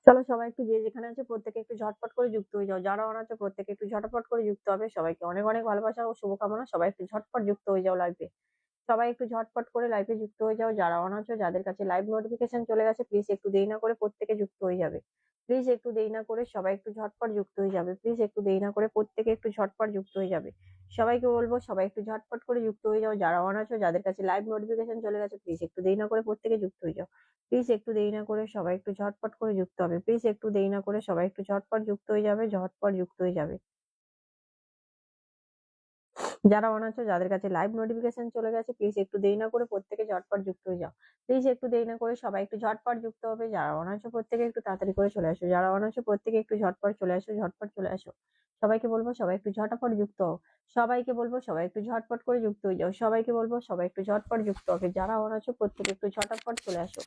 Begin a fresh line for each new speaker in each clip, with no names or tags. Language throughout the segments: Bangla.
চলো সবাই একটু যে যেখানে আছে প্রত্যেকে একটু ঝটপট করে যুক্ত হয়ে যাও। যারা অন আছে প্রত্যেকে একটু ঝটপট করে যুক্ত হবে। সবাইকে অনেক অনেক ভালোবাসা ও শুভকামনা। সবাই একটু ঝটপট যুক্ত হয়ে যাও লাইভে। সবাই একটু ঝটপট করে লাইভে যুক্ত হয়ে যাও। যারা অন আছো যাদের কাছে লাইভ নোটিফিকেশন চলে গেছে প্লিজ একটু দেরি না করে প্রত্যেকে যুক্ত হয়ে যাবে। প্লিজ একটু দেরি না করে সবাই একটু ঝটপট যুক্ত হয়ে যাবে। প্লিজ একটু দেরি না করে প্রত্যেকে একটু ঝটপট যুক্ত হয়ে যাবে। সবাইকে বলবো সবাই একটু ঝটপট করে যুক্ত হয়ে যাও। যারা অন আছো যাদের কাছে লাইভ নোটিফিকেশন চলে গেছে প্লিজ একটু দেরি না করে প্রত্যেকে যুক্ত হয়ে যাও। প্লিজ একটু দেরি না করে সবাই একটু ঝটপট করে যুক্ত হবে। প্লিজ একটু দেরি না করে সবাই একটু ঝটপট যুক্ত হয়ে যাবে, ঝটপট যুক্ত হয়ে যাবে। যারা অন আছো যাদের কাছে লাইভ নোটিফিকেশন চলে গেছে প্লিজ একটু দেরি না করে প্রত্যেকে ঝটপট যুক্ত হয়ে যাও। প্লিজ একটু দেরি না করে সবাই একটু ঝটপট যুক্ত হবে। যারা অন আছো প্রত্যেকে একটু তাড়াতাড়ি করে চলে আসো। যারা অন আছো প্রত্যেকে একটু ঝটপট চলে আসো, ঝটপট চলে আসো। সবাইকে বলবো সবাই একটু ঝটাপট যুক্ত হও। সবাইকে বলবো সবাই একটু ঝটপট করে যুক্ত হয়ে যাও। সবাইকে বলবো সবাই একটু ঝটপট যুক্ত হবে। যারা অন আছো প্রত্যেকে একটু ঝটাপট চলে আসো।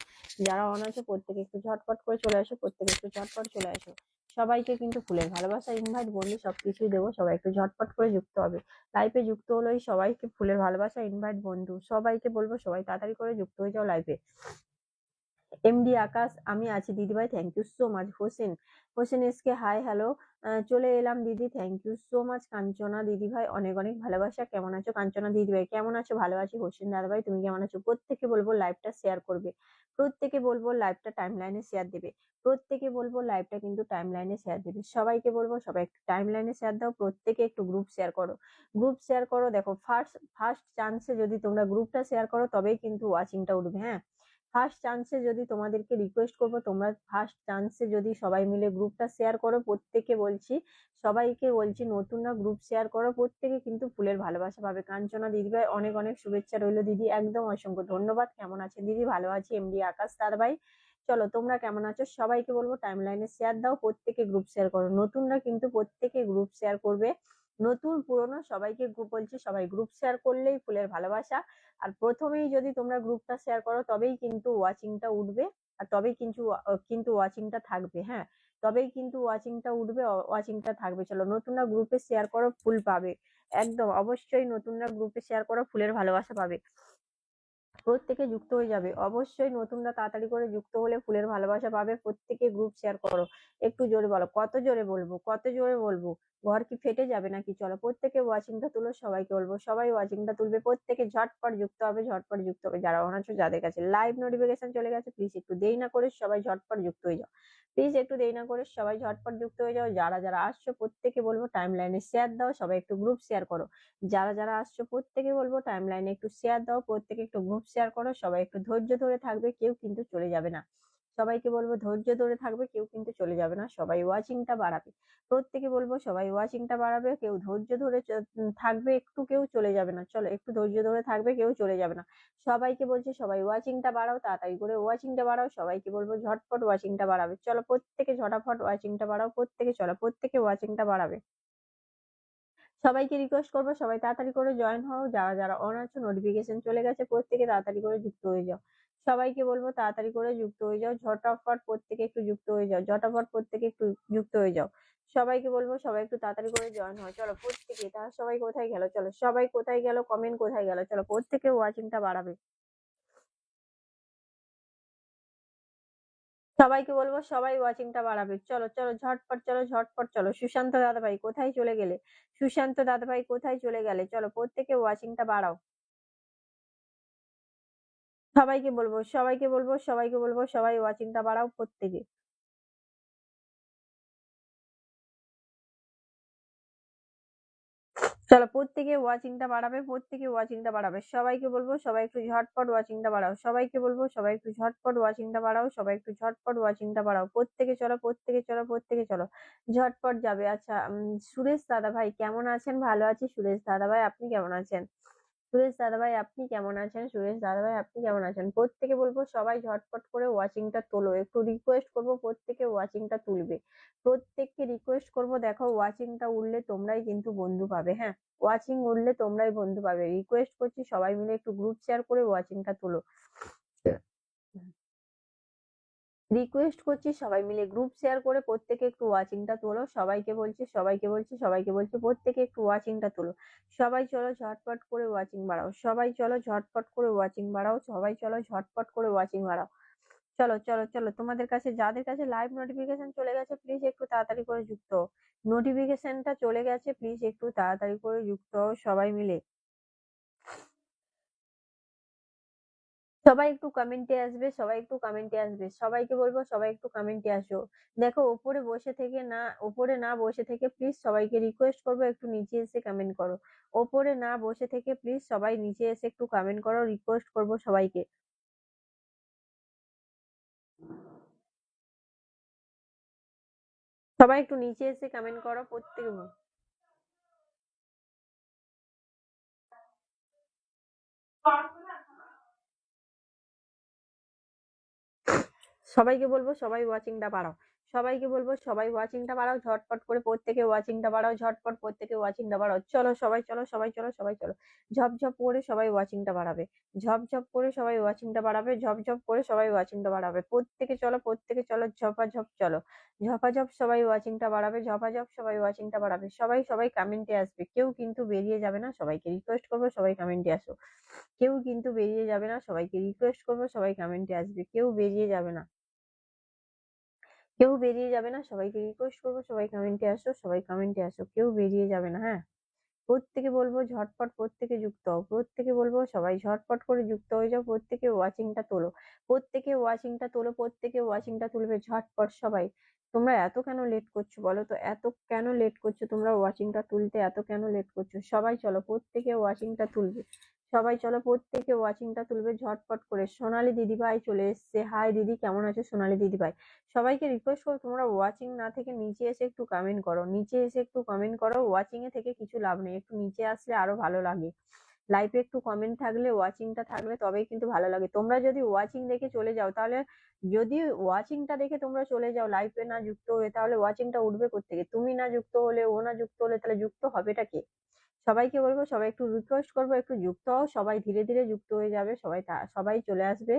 যারা অন আছো প্রত্যেকে একটু ঝটপট করে চলে আসো, প্রত্যেকে একটু ঝটপট চলে আসো। সবাইকে কিন্তু ফুলের ভালোবাসা ইনভাইট বন্ধু সবকিছুই দেবো। সবাই একটু ঝটপট করে যুক্ত হবে। লাইভে যুক্ত হলোই সবাইকে ফুলের ভালোবাসা ইনভাইট বন্ধু সবাইকে বলবো সবাই তাড়াতাড়ি করে যুক্ত হয়ে যাও লাইভে। এমডি আকাশ আমি আছি দিদিভাই, thank you so much. Hossain Hossain SK hi hello, চলে এলাম দিদি, thank you so much. Kanchana দিদিভাই অনেক অনেক ভালোবাসা। কেমন আছো কাঞ্চনা দিদিভাই? কেমন আছো? ভালো আছি। হোসেন দাদাভাই তুমি কেমন আছো? প্রত্যেকে বলবো লাইভটা শেয়ার করবে। প্রত্যেকে বলবো লাইভটা টাইম লাইনে শেয়ার দেবে। প্রত্যেকে বলবো লাইভটা কিন্তু টাইম লাইনে শেয়ার দেবে। সবাইকে বলবো সবাই একটু টাইম লাইনে শেয়ার দাও। প্রত্যেকে একটু গ্রুপ শেয়ার করো। গ্রুপ শেয়ার করো। দেখো ফার্স্ট ফার্স্ট চান্সে যদি তোমরা গ্রুপটা শেয়ার করো তবেই কিন্তু ওয়াচিংটা উঠবে। হ্যাঁ, ফার্স্ট চান্সে যদি তোমাদেরকে রিকোয়েস্ট করবো তোমরা ফার্স্ট চান্সে যদি সবাই মিলে গ্রুপটা শেয়ার করো। প্রত্যেকে বলছি সবাইকে বলছি নতুনরা গ্রুপ শেয়ার করো। প্রত্যেকে কিন্তু ফুলের ভালোবাসা পাবে। কাঞ্চনা দিদিভাই অনেক অনেক শুভেচ্ছা রইলো দিদি, একদম অসংখ্য ধন্যবাদ। কেমন আছেন দিদি? ভালো আছি। এমডি আকাশ দাদাভাই চলো তোমরা কেমন আছো? সবাইকে বলবো টাইম লাইনে শেয়ার দাও। প্রত্যেকে গ্রুপ শেয়ার করো। নতুনরা কিন্তু প্রত্যেকে গ্রুপ শেয়ার করবে। নতুন পুরনো সবাইকে গ্রুপ বলছি সবাই গ্রুপ শেয়ার করলেই ফুলের ভালোবাসা। আর প্রথমেই যদি তোমরা গ্রুপটা শেয়ার করো তবেই কিন্তু ওয়াচিংটা উঠবে। আর তবেই কিন্তু ওয়াচিংটা থাকবে। হ্যাঁ, তবেই কিন্তু ওয়াচিংটা উঠবে, ওয়াচিংটা থাকবে। চলো নতুনরা গ্রুপে শেয়ার করো, ফুল পাবে। একদম অবশ্যই নতুনরা গ্রুপে শেয়ার করো, ফুলের ভালোবাসা পাবে। প্রত্যেকে যুক্ত হয়ে যাবে। অবশ্যই নতুনরা তাড়াতাড়ি করে যুক্ত হলে ফুলের ভালোবাসা পাবে। প্রত্যেকে গ্রুপ শেয়ার করো। একটু জোরে বলো। কত জোরে বলবো? কত জোরে বলবো? ঘর কি ফেটে যাবে নাকি? চলো প্রত্যেকে ওয়াচিংটা তুলো। সবাইকে বলবো সবাই ওয়াচিংটা তুলবে। প্রত্যেকে ঝটপট যুক্ত হবে, ঝটপট যুক্ত হবে। যারা অন আছো যাদের কাছে লাইভ নোটিফিকেশন চলে গেছে প্লিজ একটু দেরি না করে সবাই ঝটপট যুক্ত হয়ে যাও। প্লিজ একটু দেরি না করে সবাই ঝটপট যুক্ত হয়ে যাও। যারা যারা আসছো প্রত্যেকে বলবো টাইম লাইনে শেয়ার দাও। সবাই একটু গ্রুপ শেয়ার করো। যারা যারা আসছো প্রত্যেকে বলবো টাইম লাইনে একটু শেয়ার দাও। প্রত্যেকে একটু গ্রুপ শেয়ার করো। সবাই একটু ধৈর্য ধরে থাকবে, কেউ কিন্তু চলে যাবে না। সবাইকে বলবো ধৈর্য ধরে থাকবে, কেউ কিন্তু চলে যাবে না। সবাই ওয়াচিংটা বাড়াবে। প্রত্যেকে বলবো সবাই ওয়াচিংটা বাড়াবে। কেউ ধৈর্য ধরে থাকবে, একটু কেউ চলে যাবে না। চলো একটু ধৈর্য ধরে থাকবে, কেউ চলে যাবে না। সবাইকে বলছি সবাই ওয়াচিংটা বাড়াও, তাড়াতাড়ি করে ওয়াচিংটা বাড়াও। সবাইকে বলবো ঝটপট ওয়াচিংটা বাড়াবে। চলো প্রত্যেকে ঝটাফট ওয়াচিংটা বাড়াও। প্রত্যেকে চলো প্রত্যেকে ওয়াচিংটা বাড়াবে। সবাইকে রিকোয়েস্ট করবো সবাই তাড়াতাড়ি করে জয়েন হও। যারা যারা অন আছো নোটিফিকেশন চলে গেছে প্রত্যেকে তাড়াতাড়ি করে যুক্ত হয়ে যাও। সবাইকে বলবো তাড়াতাড়ি করে যুক্ত হয়ে যাও। ঝটাফট প্রত্যেকে একটু যুক্ত হয়ে যাও। ঝটাফট প্রত্যেকে একটু যুক্ত হয়ে যাও। সবাইকে বলবো সবাই একটু তাড়াতাড়ি করে জয়েন হও। চলো প্রত্যেকে, তারা সবাই কোথায় গেল? চলো সবাই কোথায় গেল? কমেন্ট কোথায় গেল? চলো প্রত্যেকে ওয়াচিংটা বাড়াবে। সবাইকে বলবো সবাই ওয়াচিংটা বাড়াবে। চলো চলো ঝটপট, চলো ঝটপট চলো। সুশান্ত দাদাভাই কোথায় চলে গেলে? সুশান্ত দাদাভাই কোথায় চলে গেলে? চলো প্রত্যেকে ওয়াচিংটা বাড়াও। সবাইকে বলবো সবাইকে বলবো সবাইকে বলবো সবাই ওয়াচিংটা বাড়াও প্রত্যেকে। চলো প্রত্যেকে ওয়াচিংটা বাড়াবে, প্রত্যেকে ওয়াচিংটা বাড়াবে। সবাইকে বলবো সবাই একটু ঝটপট ওয়াচিংটা বাড়াও। সবাইকে বলবো সবাই একটু ঝটপট ওয়াচিংটা বাড়াও। সবাই একটু ঝটপট ওয়াচিংটা বাড়াও। প্রত্যেকে চলো, প্রত্যেকে চলো, প্রত্যেকে চলো। ঝটপট যাবে। আচ্ছা, সুরেশ দাদা ভাই কেমন আছেন? ভালো আছি সুরেশ দাদা ভাই, আপনি কেমন আছেন? সুরেশ দাদাভাই আপনি কেমন আছেন? সুরেশ দাদাভাই আপনি কেমন আছেন? প্রত্যেকে বলবো সবাই ঝটপট করে ওয়াচিংটা তোলো। একটু রিকোয়েস্ট করবো প্রত্যেকে ওয়াচিংটা তুলবে। প্রত্যেককে রিকোয়েস্ট করবো, দেখো ওয়াচিংটা উঠলে তোমরাই কিন্তু বন্ধু পাবে। হ্যাঁ, ওয়াচিং উঠলে তোমরাই বন্ধু পাবে। রিকোয়েস্ট করছি সবাই মিলে একটু গ্রুপ শেয়ার করে ওয়াচিংটা তোলো। রিকোয়েস্ট করছি সবাই মিলে গ্রুপ শেয়ার করে প্রত্যেকে একটু ওয়াচিংটা তোলো। সবাইকে বলছি সবাইকে বলছি সবাইকে বলছি প্রত্যেকে একটু ওয়াচিংটা তোলো। সবাই চলো ঝটপট করে ওয়াচিং বাড়াও। সবাই চলো ঝটপট করে ওয়াচিং বাড়াও। সবাই চলো ঝটপট করে ওয়াচিং বাড়াও। চলো চলো চলো, তোমাদের কাছে যাদের কাছে লাইভ নোটিফিকেশন চলে গেছে প্লিজ একটু তাড়াতাড়ি করে যুক্ত হও। নোটিফিকেশনটা চলে গেছে, প্লিজ একটু তাড়াতাড়ি করে যুক্ত হও সবাই মিলে। সবাই একটু কমেন্টে আসবে, সবাই একটু কমেন্টে আসবে, সবাইকে বলবো সবাই একটু কমেন্টে আসো। দেখো ওপরে বসে থেকে না, ওপরে না বসে থেকে প্লিজ সবাইকে রিকোয়েস্ট করবো একটু নিচে এসে কমেন্ট করো। ওপরে না বসে থেকে প্লিজ সবাই নিচে এসে একটু কমেন্ট করো, রিকোয়েস্ট করবো সবাইকে। সবাই একটু নিচে এসে কমেন্ট করো প্রত্যেক। সবাইকে বলবো সবাই ওয়াচিংটা বাড়াও। সবাইকে বলবো সবাই ওয়াচিংটা বাড়াও, ঝটপট করে প্রত্যেকে ওয়াচিংটা বাড়াও, ঝটপট প্রত্যেকে ওয়াচিংটা বাড়াও। চলো সবাই, চলো সবাই, চলো সবাই, চলো। ঝপঝপ করে সবাই ওয়াচিংটা বাড়াবে, ঝপঝপ করে সবাই ওয়াচিংটা বাড়াবে, ঝপঝপ করে সবাই ওয়াচিংটা বাড়াবে। প্রত্যেকে চলো, প্রত্যেকে চলো, ঝপাঝপ চলো। ঝপাঝপ সবাই ওয়াচিংটা বাড়াবে, ঝপাঝপ সবাই ওয়াচিংটা বাড়াবে। সবাই সবাই কমেন্টে আসবে, কেউ কিন্তু বেরিয়ে যাবে না, সবাইকে রিকোয়েস্ট করবো সবাই কমেন্টে আসো। কেউ কিন্তু বেরিয়ে যাবে না, সবাইকে রিকোয়েস্ট করবো সবাই কমেন্টে আসবে, কেউ বেরিয়ে যাবে না। কেউ বেরিয়ে যাবে না, সবাইকে রিকোয়েস্ট করবো সবাই কমেন্টে আসো, সবাই কমেন্টে আসো, কেউ বেরিয়ে যাবে না, হ্যাঁ। প্রত্যেকে বলবো ঝটপট প্রত্যেকে যুক্ত হও, প্রত্যেকে বলবো সবাই ঝটপট করে যুক্ত হয়ে যাও, প্রত্যেকে ওয়াচিংটা তোলো, প্রত্যেকে ওয়াচিংটা তোলো, প্রত্যেকে ওয়াচিংটা তুলবে ঝটপট সবাই। তোমরা এত কেন লেট করছো বলো তো, এত কেন লেট করছো তোমরা ওয়াচিংটা তুলতে, এত কেন লেট করছো? সবাই চলো প্রত্যেকে ওয়াচিংটা তুলবে, সবাই চলো প্রত্যেকে ওয়াচিংটা তুলবে ঝটপট করে। সোনালী দিদিভাই চলে এসছে, হাই দিদি কেমন আছো সোনালী দিদিভাই? সবাইকে রিকোয়েস্ট করো তোমরা ওয়াচিং না থেকে নিচে এসে একটু কমেন্ট করো, নিচে এসে একটু কমেন্ট করো। ওয়াচিং এ থেকে কিছু লাভ নেই, একটু নিচে আসলে আরো ভালো লাগে। লাইভে একটু কমেন্ট থাকলে, ওয়াচিংটা থাকলে তবেই কিন্তু ভালো লাগে। তোমরা যদি ওয়াচিং দেখে চলে যাও তাহলে, যদি ওয়াচিংটা দেখে তোমরা চলে যাও লাইভে না যুক্ত হয়ে, তাহলে ওয়াচিংটা উঠবে কোত্থেকে? তুমি না যুক্ত হলে, ও না যুক্ত হলে, তাহলে যুক্ত হবেটা কে? সবাইকে বলবো সবাই একটু রিকোয়েস্ট করবো একটু যুক্ত হও, সবাই ধীরে ধীরে যুক্ত হয়ে যাবে, সবাই সবাই চলে আসবে,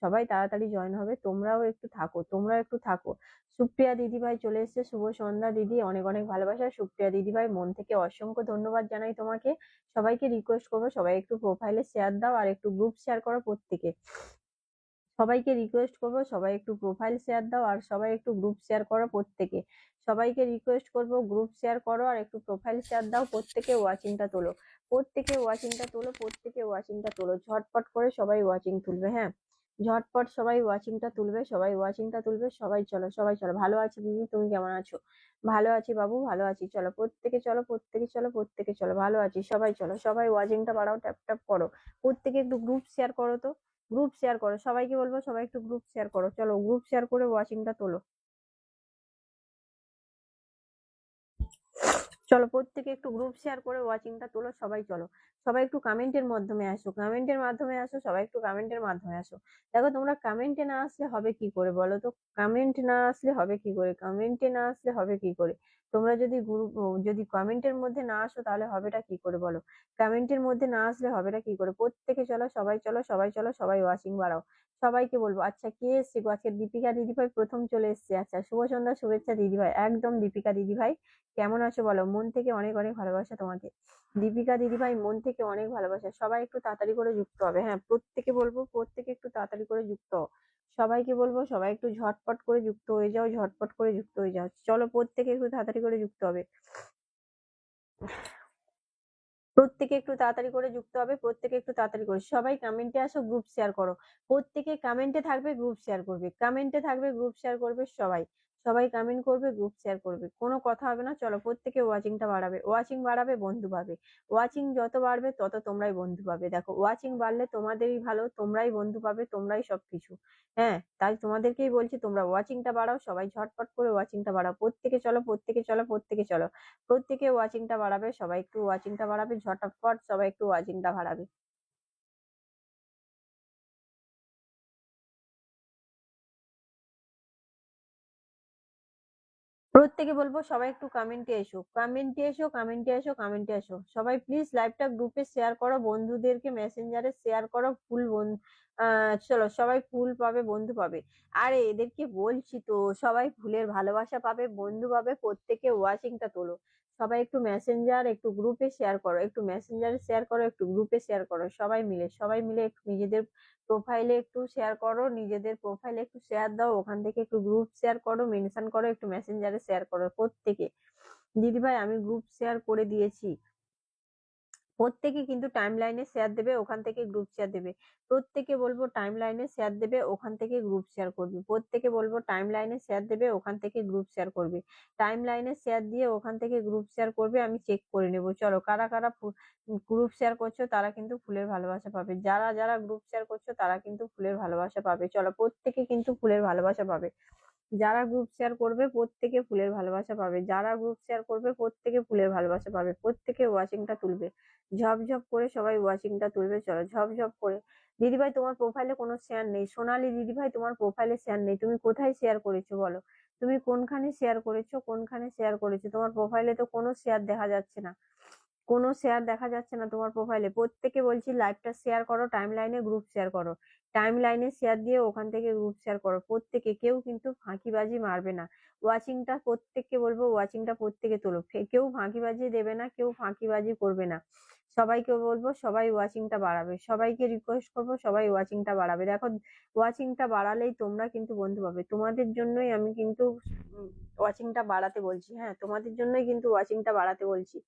সবাই তাড়াতাড়ি জয়েন হবে। তোমরাও একটু থাকো, তোমরা একটু থাকো। সুপ্রিয়া দিদিভাই চলে এসেছে, শুভ সন্ধ্যা দিদি, অনেক অনেক ভালোবাসা। সুপ্রিয়া দিদিভাই মন থেকে অসংখ্য ধন্যবাদ জানাই তোমাকে। সবাইকে রিকোয়েস্ট করবো সবাই একটু প্রোফাইলে শেয়ার দাও আর একটু গ্রুপ শেয়ার করো প্রত্যেকে। সবাইকে রিকোয়েস্ট করবো সবাই একটু প্রোফাইল শেয়ার দাও আর সবাই একটু গ্রুপ শেয়ার করো প্রত্যেকে। সবাইকে রিকোয়েস্ট করবো গ্রুপ শেয়ার করো আর একটু প্রোফাইল শেয়ার দাও, প্রত্যেকে ওয়াচিংটা তোলো, প্রত্যেকে ওয়াচিংটা তোলো, প্রত্যেকে ওয়াচিংটা তোলো। ঝটপট করে সবাই ওয়াচিং তুলবে, হ্যাঁ। ঝটপট সবাই ওয়াচিংটা তুলবে, সবাই ওয়াচিংটা তুলবে, সবাই চলো সবাই চলো। ভালো আছি দিদি, তুমি কেমন আছো? ভালো আছি বাবু, ভালো আছি। চলো প্রত্যেকে চলো, প্রত্যেকে চলো, প্রত্যেকে চলো, ভালো আছি সবাই। চলো সবাই ওয়াচিংটা বাড়াও, ট্যাপ ট্যাপ করো। প্রত্যেকে একটু গ্রুপ শেয়ার করো তো, গ্রুপ শেয়ার করো। সবাইকে বলবো সবাই একটু গ্রুপ শেয়ার করো, চলো গ্রুপ শেয়ার করে ওয়াচিংটা তোলো। চলো প্রত্যেকে একটু গ্রুপ শেয়ার করে ওয়াচিংটা তোলো, সবাই চলো। সবাই একটু কমেন্টের মাধ্যমে আসো, কমেন্টের মাধ্যমে আসো, সবাই একটু কমেন্টের মাধ্যমে আসো। দেখো তোমরা কমেন্টে না আসলে হবে কি করে বলো তো? কমেন্ট না আসলে হবে কি করে, কমেন্টে না আসলে হবে কি করে? তোমরা যদি গ্রুপ, যদি কমেন্টের মধ্যে না আসো তাহলে হবেটা কি করে বলো? কমেন্টের মধ্যে না আসলে হবেটা কি করে? প্রত্যেকে চলো সবাই চলো, সবাই চলো, সবাই ওয়াচিং বাড়াও। সবাইকে বলবো, আচ্ছা কে এসছে গো আজকে? দীপিকা দিদিভাই প্রথম চলে এসছে, আচ্ছা শুভ সন্ধ্যা, শুভেচ্ছা দিদিভাই, একদম দীপিকা দিদিভাই কেমন আছো বলো? মন থেকে অনেক অনেক ভালোবাসা তোমাকে। দীপিকা দিদিভাই মন থেকে অনেক ভালোবাসা। সবাই একটু তাড়াতাড়ি করে যুক্ত হবে, হ্যাঁ। প্রত্যেকে বলবো প্রত্যেকে একটু তাড়াতাড়ি করে যুক্ত হও। সবাইকে বলবো সবাই একটু ঝটপট করে যুক্ত হয়ে যাও, ঝটপট করে যুক্ত হয়ে যাও। চলো প্রত্যেকে একটু তাড়াতাড়ি করে যুক্ত হবে, প্রত্যেকে একটু তাড়াতাড়ি করে যুক্ত হবে, প্রত্যেকে একটু তাড়াতাড়ি করে। সবাই কমেন্টে আসো, গ্রুপ শেয়ার করো। প্রত্যেকে কমেন্টে থাকবে, গ্রুপ শেয়ার করবে, কমেন্টে থাকবে, গ্রুপ শেয়ার করবে সবাই। সবাই কমেন্ট করবে, গ্রুপ শেয়ার করবে, কোনো কথা হবে না। চলো প্রত্যেকে ওয়াচিংটা বাড়াবে, ওয়াচিং বাড়াবে বন্ধু পাবে। ওয়াচিং যত বাড়বে তত তোমরাই বন্ধু পাবে। দেখো ওয়াচিং বাড়লে তোমাদেরই ভালো, তোমরাই বন্ধু পাবে, তোমরাই সবকিছু, হ্যাঁ। তাই তোমাদেরকেই বলছি তোমরা ওয়াচিংটা বাড়াও, সবাই ঝটপট করে ওয়াচিংটা বাড়াও। প্রত্যেকে চলো, প্রত্যেকে চলো, প্রত্যেকে চলো। প্রত্যেকে ওয়াচিংটা বাড়াবে, সবাই একটু ওয়াচিংটা বাড়াবে, ঝটপট সবাই একটু ওয়াচিংটা বাড়াবে। প্রত্যেকে বলবো সবাই একটু কমেন্টে এসো, কমেন্টে এসো, কমেন্টে এসো, কমেন্টে এসো। সবাই প্লিজ লাইভটা গ্রুপে শেয়ার করো, বন্ধুদেরকে মেসেঞ্জারে শেয়ার করো, ফুল বন্ধু। চলো সবাই ফুল পাবে, বন্ধু পাবে। আরে এদেরকে বলছি তো, সবাই ফুলের ভালোবাসা পাবে, বন্ধু পাবে। প্রত্যেকে ওয়াচিংটা তোলো, সবাই একটু মেসেঞ্জার, একটু গ্রুপে শেয়ার করো, একটু মেসেঞ্জারে শেয়ার করো, একটু গ্রুপে শেয়ার করো, সবাই মিলে একটু নিজেদের প্রোফাইলে একটু শেয়ার করো, নিজেদের প্রোফাইলে একটু শেয়ার দাও, ওখান থেকে একটু গ্রুপ শেয়ার করো, মেনশন করো, একটু মেসেঞ্জারে শেয়ার করো প্রত্যেকে। দিদিভাই আমি গ্রুপ শেয়ার করে দিয়েছি। প্রত্যেকে কিন্তু টাইম লাইনে শেয়ার দেবে, ওখান থেকে গ্রুপ শেয়ার দেবে। প্রত্যেকে বলবো টাইম লাইনে শেয়ার দেবে, ওখান থেকে গ্রুপ শেয়ার করবে। প্রত্যেকে বলবো টাইম লাইনে শেয়ার দেবে, ওখান থেকে গ্রুপ শেয়ার করবে। টাইম লাইনে শেয়ার দিয়ে ওখান থেকে গ্রুপ শেয়ার করবে, আমি চেক করে নেবো। চলো কারা কারা গ্রুপ শেয়ার করছো তারা কিন্তু ফুলের ভালোবাসা পাবে, যারা যারা গ্রুপ শেয়ার করছো তারা কিন্তু ফুলের ভালোবাসা পাবে। চলো প্রত্যেকে কিন্তু ফুলের ভালোবাসা পাবে, যারা গ্রুপ শেয়ার করবে প্রত্যেকে ফুলের ভালোবাসা পাবে, যারা গ্রুপ শেয়ার করবে প্রত্যেকে ফুলের ভালোবাসা পাবে। প্রত্যেকে ওয়াচিংটা তুলবে, ঝপঝপ করে সবাই ওয়াচিংটা তুলবে। চলো ঝপঝপ করে। দিদিভাই তোমার প্রোফাইলে কোনো শেয়ার নেই, সোনালী দিদিভাই তোমার প্রোফাইলে শেয়ার নেই, তুমি কোথায় শেয়ার করেছো বলো? তুমি কোনখানে শেয়ার করেছো, কোনখানে শেয়ার করেছো? তোমার প্রোফাইলে তো কোনো শেয়ার দেখা যাচ্ছে না, কোনো শেয়ার দেখা যাচ্ছে না তোমার প্রোফাইলে। প্রত্যেকে বলছি লাইভটা শেয়ার করো, টাইম লাইনে গ্রুপ শেয়ার করো, টাইম লাইনে শেয়ার দিয়ে ওখান থেকে গ্রুপ শেয়ার করো। প্রত্যেকে, কেউ কিন্তু ফাঁকিবাজি মারবে না। ওয়াচিংটা প্রত্যেককে বলবো, ওয়াচিংটা প্রত্যেকে তোলো, কেউ ফাঁকিবাজি দেবে না, কেউ ফাঁকিবাজি করবে না। সবাইকে বলবো সবাই ওয়াচিংটা বাড়াবে, সবাইকে রিকোয়েস্ট করবো সবাই ওয়াচিংটা বাড়াবে। দেখো ওয়াচিংটা বাড়ালেই তোমরা কিন্তু বন্ধু পাবে, তোমাদের জন্যই আমি কিন্তু ওয়াচিংটা বাড়াতে বলছি। হ্যাঁ তোমাদের জন্যই কিন্তু ওয়াচিংটা বাড়াতে বলছি।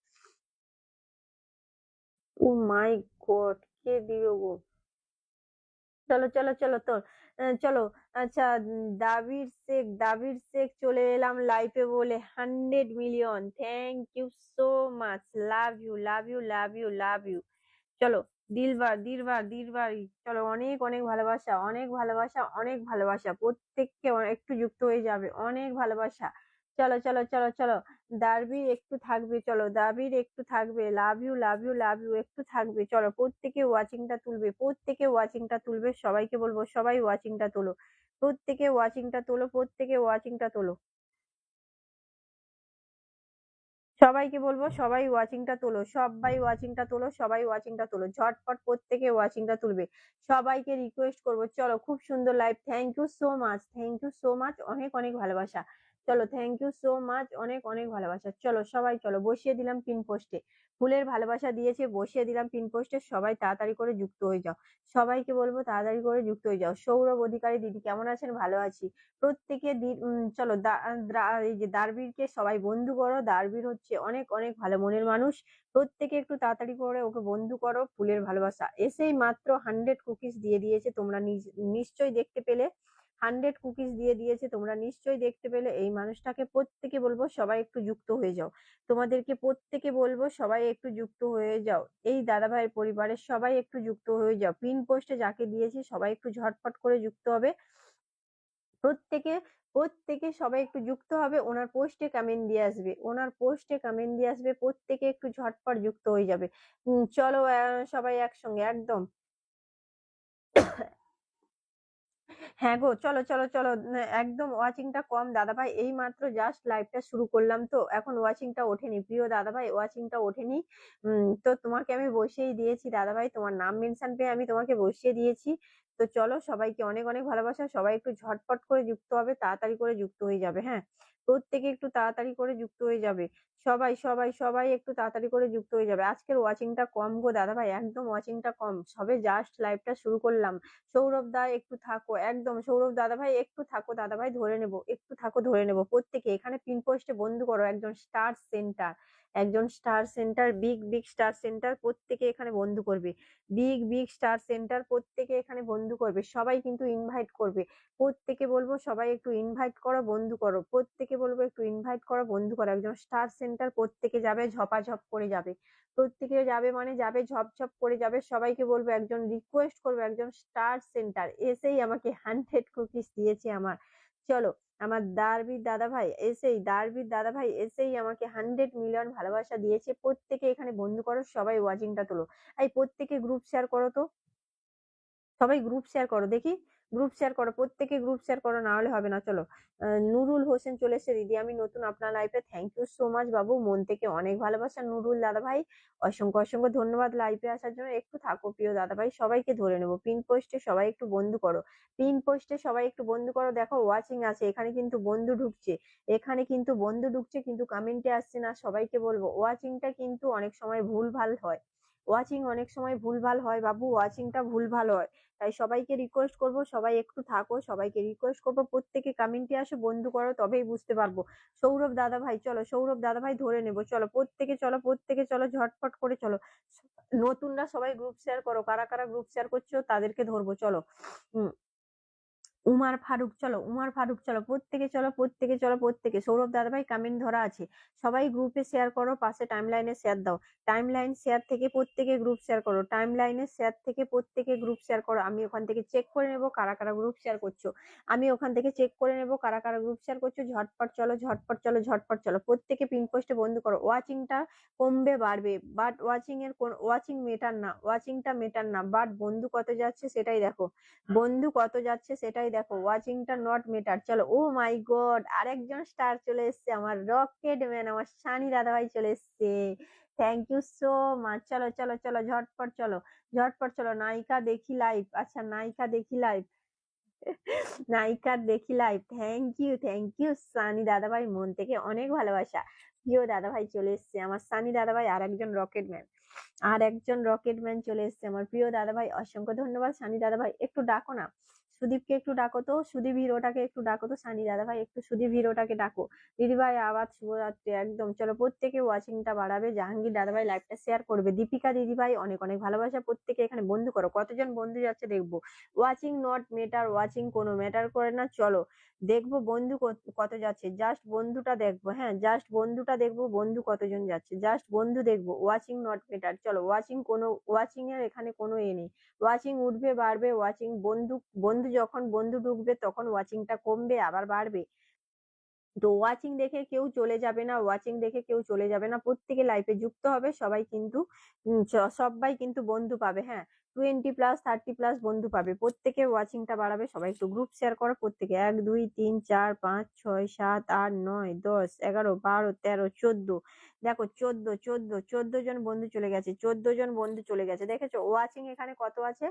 ও মাই গড, কে দিল গো? চলো চলো চলো তো, চলো। আচ্ছা দাবির শেখ চলে এলাম লাইফে বলে 100 million, thank you so much, love you love you love you love you. চলো দিলবার দিলবার দিলবার, চলো অনেক অনেক ভালোবাসা, অনেক ভালোবাসা, অনেক ভালোবাসা, প্রত্যেককে একটু যুক্ত হয়ে যাবে, অনেক ভালোবাসা। চলো চলো চলো চলো। দাবির একটু থাকবে, চলো দাবির একটু থাকবে, love you love you love you, একটু থাকবে। চলো প্রত্যেকে ওয়াচিংটা তুলবে, প্রত্যেকে ওয়াচিংটা তুলবে, সবাইকে বলবো সবাই ওয়াচিংটা তোলো, প্রত্যেকে ওয়াচিংটা তোলো, প্রত্যেকে ওয়াচিংটা তোলো। সবাইকে বলবো সবাই ওয়াচিংটা তোলো, সবাই ওয়াচিংটা তোলো, সবাই ওয়াচিংটা তোলো, ঝটপট প্রত্যেকে ওয়াচিংটা তুলবে। সবাইকে রিকোয়েস্ট করবো, চলো খুব সুন্দর live, thank you so much, thank you so much, অনেক অনেক ভালোবাসা। চলো থ্যাংক ইউ সো মাচ, অনেক অনেক ভালোবাসা। চলো সবাই চলো, বসিয়ে দিলাম পিন পোস্টে, ফুলের ভালোবাসা দিয়েছে, বসিয়ে দিলাম পিন পোস্টে, সবাই তাড়াতাড়ি করে যুক্ত হয়ে যাও। সবাইকে বলবো তাড়াতাড়ি করে যুক্ত হয়ে যাও। সৌরভ অধিকারী দিদি কেমন আছেন? ভালো আছি। প্রত্যেকে চলো এই যে দারবীরকে সবাই বন্ধু করো, দারবীর হচ্ছে অনেক অনেক ভালো মনের মানুষ। প্রত্যেকে একটু তাড়াতাড়ি করে ওকে বন্ধু করো, ফুলের ভালোবাসা। এসেই মাত্র 100 কুকিজ দিয়ে দিয়েছে, তোমরা নিশ্চয়ই দেখতে পেলে। 100 কুকিজ দিয়ে দিয়েছে, তোমরা নিশ্চয়ই দেখতে পেলে। এই মানুষটাকে প্রত্যেকে বলবো সবাই একটু যুক্ত হয়ে যাও, তোমাদেরকে প্রত্যেকে বলবো সবাই একটু যুক্ত হয়ে যাও। এই দাদা ভাইয়ের পরিবারের সবাই একটু যুক্ত হয়ে যাও, পিন পোস্টে যাকে দিয়েছি সবাই একটু ঝটপট করে যুক্ত হবে। প্রত্যেকে প্রত্যেকে সবাই একটু যুক্ত হবে, ওনার পোস্টে কমেন্ট দিয়ে আসবে, ওনার পোস্টে কমেন্ট দিয়ে আসবে, প্রত্যেকে একটু ঝটপট যুক্ত হয়ে যাবে। চলো সবাই একসঙ্গে একদম। হ্যাঁ গো চলো চলো চলো, একদম ওয়াচিংটা কম দাদা ভাই, এই মাত্র জাস্ট লাইভটা শুরু করলাম, তো এখন ওয়াচিংটা ওঠেনি প্রিয় দাদা ভাই, ওয়াচিংটা ওঠেনি। তো তোমাকে আমি বসিয়েই দিয়েছি দাদা ভাই, তোমার নাম মেনশন পেয়ে আমি তোমাকে বসিয়ে দিয়েছি। তো চলো সবাইকে অনেক অনেক ভালোবাসা, সবাই একটু ঝটপট করে যুক্ত হবে, তাড়াতাড়ি করে যুক্ত হয়ে যাবে। হ্যাঁ প্রত্যেকে একটু তাড়াতাড়ি করে যুক্ত হয়ে যাবে, সবাই সবাই সবাই একটু তাড়াতাড়ি করে যুক্ত হয়ে যাবে। আজকের ওয়াচিংটা কম গো দাদা ভাই, একদম ওয়াচিংটা কম, সবে জাস্ট লাইভটা শুরু করলাম। সৌরভ দা একটু থাকো, একদম সৌরভ দাদা ভাই একটু থাকো, দাদা ভাই ধরে নেবো, একটু থাকো ধরে নেবো। প্রত্যেকে এখানে পিন পোস্টে বন্ধু করো, একজন স্টার সেন্টার, একজন star centre, big big star centre, প্রত্যেকে এখানে বন্ধু করবে। বিগ বিগ স্টার সেন্টার, প্রত্যেকে এখানে বন্ধু করবে, সবাই কিন্তু ইনভাইট করবে। প্রত্যেকে বলবো সবাই একটু ইনভাইট করো, বন্ধু করো, প্রত্যেকে বলবো একটু ইনভাইট করো, বন্ধু করো। একজন স্টার সেন্টার, প্রত্যেকে যাবে ঝপাঝপ করে যাবে, প্রত্যেকে যাবে মানে যাবে, ঝপঝপ করে যাবে। সবাইকে বলবো, একজন রিকোয়েস্ট করবো, একজন স্টার সেন্টার এসেই আমাকে 100 কুকিজ দিয়েছে আমার। চলো আমার দারবির দাদা ভাই এসেই আমাকে 100 মিলিয়ন ভালোবাসা দিয়েছে। প্রত্যেকে এখানে বন্ধু করো, সবাই ওয়াচিংটা তোলো। এই প্রত্যেকে গ্রুপ শেয়ার করো তো, সবাই গ্রুপ শেয়ার করো দেখি, গ্রুপ শেয়ার করো, প্রত্যেকে গ্রুপ শেয়ার করো, না হলে হবে না। চলো নুরুল হোসেন চলে এসেছে, দিদি আমি নতুন আপনার লাইফে, থ্যাংক ইউ সো মাচ বাবু, মন থেকে অনেক ভালোবাসা নুরুল দাদা ভাই, অসংখ্য অসংখ্য ধন্যবাদ লাইভে আসার জন্য। একটু থাকো প্রিয় দাদা ভাই, সবাইকে ধরে নেবো, পিন পোস্টে সবাই একটু বন্ধু করো, পিন পোস্টে সবাই একটু বন্ধু করো। দেখো ওয়াচিং আছে, এখানে কিন্তু বন্ধু ঢুকছে, এখানে কিন্তু বন্ধু ঢুকছে, কিন্তু কমেন্টে আসছে না। সবাইকে বলবো ওয়াচিংটা কিন্তু অনেক সময় ভুলভাল হয়, ওয়াচিং অনেক সময় ভুলভাল হয় বাবু, ওয়াচিংটা ভুলভাল হয়। তাই সবাইকে রিকোয়েস্ট করব, সবাই একটু থাকো, সবাইকে রিকোয়েস্ট করবো প্রত্যেকে কমেন্টে আসো, বন্ধু করো, তবেই বুঝতে পারবো। সৌরভ দাদা ভাই চলো, সৌরভ দাদা ভাই ধরে নেবো, চলো প্রত্যেকে, চলো প্রত্যেকে, চলো ঝটপট করে চলো। নতুনরা সবাই গ্রুপ শেয়ার করো, কারা কারা গ্রুপ শেয়ার করছো তাদেরকে ধরবো, চলো। উমার ফারুক চলো, উমার ফারুক চলো, প্রত্যেকে চলো, প্রত্যেকে চলো, প্রত্যেকে। সৌরভ দাদা ভাই কমেন্ট ধরা আছে, সবাই গ্রুপে শেয়ার করো, পাশে টাইম লাইনে শেয়ার দাও, টাইম লাইন শেয়ার থেকে প্রত্যেকে গ্রুপ শেয়ার করো, টাইম লাইনে শেয়ার থেকে প্রত্যেকে গ্রুপ শেয়ার করো। আমি ওখান থেকে চেক করে নেবো কারা কারা গ্রুপ শেয়ার করছো, আমি ওখান থেকে চেক করে নেবো কারা কারা গ্রুপ শেয়ার করছো। ঝটপট চলো, ঝটপট চলো, ঝটপট চলো, প্রত্যেকে পিন পোস্টে বন্ধ করো। ওয়াচিংটা কমবে বাড়বে, বাট ওয়াচিং এর কোন ওয়াচিং মেটার না, ওয়াচিংটা মেটার না, বাট বন্ধু কত যাচ্ছে সেটাই দেখো, বন্ধু কত যাচ্ছে সেটাই দেখো, ওয়াচিংটা নট মেটার। চলো, ও মাই গড, আরেকজন স্টার চলে এসছে, আমার রকেট ম্যান, আমার সানি দাদাভাই চলে এসছে, থ্যাংক ইউ সো মাচ। চলো চলো চলো, ঝটপট চলো, ঝটপট চলো। নায়িকা দেখি লাইভ, আচ্ছা নায়িকা দেখি লাইভ, নায়িকার দেখি লাইভ, থ্যাংক ইউ সানি দাদাভাই, মন থেকে অনেক ভালোবাসা। প্রিয় দাদাভাই চলে এসছে আমার সানি দাদাভাই, আর একজন রকেট ম্যান, আর একজন রকেট ম্যান চলে এসছে আমার প্রিয় দাদাভাই, অসংখ্য ধন্যবাদ সানি দাদাভাই। একটু ডাকো না, সুদীপকে একটু ডাকো তো, সুদীপ হিরোটাকে একটু ডাকো তো, সানি দাদাভাই একটু সুদীপ হিরোটাকে ডাকো। দিদিভাই আবার শুভরাত্রি, একদম চলো প্রত্যেকে ওয়াচিংটা বাড়াবে, জাহাঙ্গীর দাদাভাই লাইভটা শেয়ার করবে, দীপিকা দিদিভাই অনেক অনেক ভালোবাসা, প্রত্যেকে এখানে বন্ধু করো, কতজন বন্ধু যাচ্ছে দেখবো। ওয়াচিং নট ম্যাটার, ওয়াচিং কোনো ম্যাটার করে না, চলো দেখবো বন্ধু কত যাচ্ছে, জাস্ট বন্ধুটা দেখবো, হ্যাঁ জাস্ট বন্ধুটা দেখবো, বন্ধু কতজন যাচ্ছে, জাস্ট বন্ধু দেখবো, ওয়াচিং নট মেটার। চলো ওয়াচিং কোনো, ওয়াচিং এর এখানে কোনো নেই, ওয়াচিং উঠবে বাড়বে, ওয়াচিং বন্ধু, বন্ধু যখন বন্ধু ঢুকবে তখন ওয়াচিংটা কমবে আবার বাড়বে। তো ওয়াচিং দেখে কেউ চলে যাবে না, ওয়াচিং দেখে কেউ চলে যাবে না, প্রত্যেকে লাইফে যুক্ত হবে, সবাই কিন্তু সবাই কিন্তু বন্ধু পাবে, হ্যাঁ 20+ 30+ বন্ধু পাবে, প্রত্যেকে ওয়াচিংটা বাড়াবে, সবাই একটু গ্রুপ শেয়ার করো, প্রত্যেকে 1 2 3 4 5 6 7 8 9 10 11 12 13 14, দেখো 14 জন বন্ধু চলে গেছে, 14 জন বন্ধু চলে গেছে, দেখেছো ওয়াচিং এখানে কত আছে,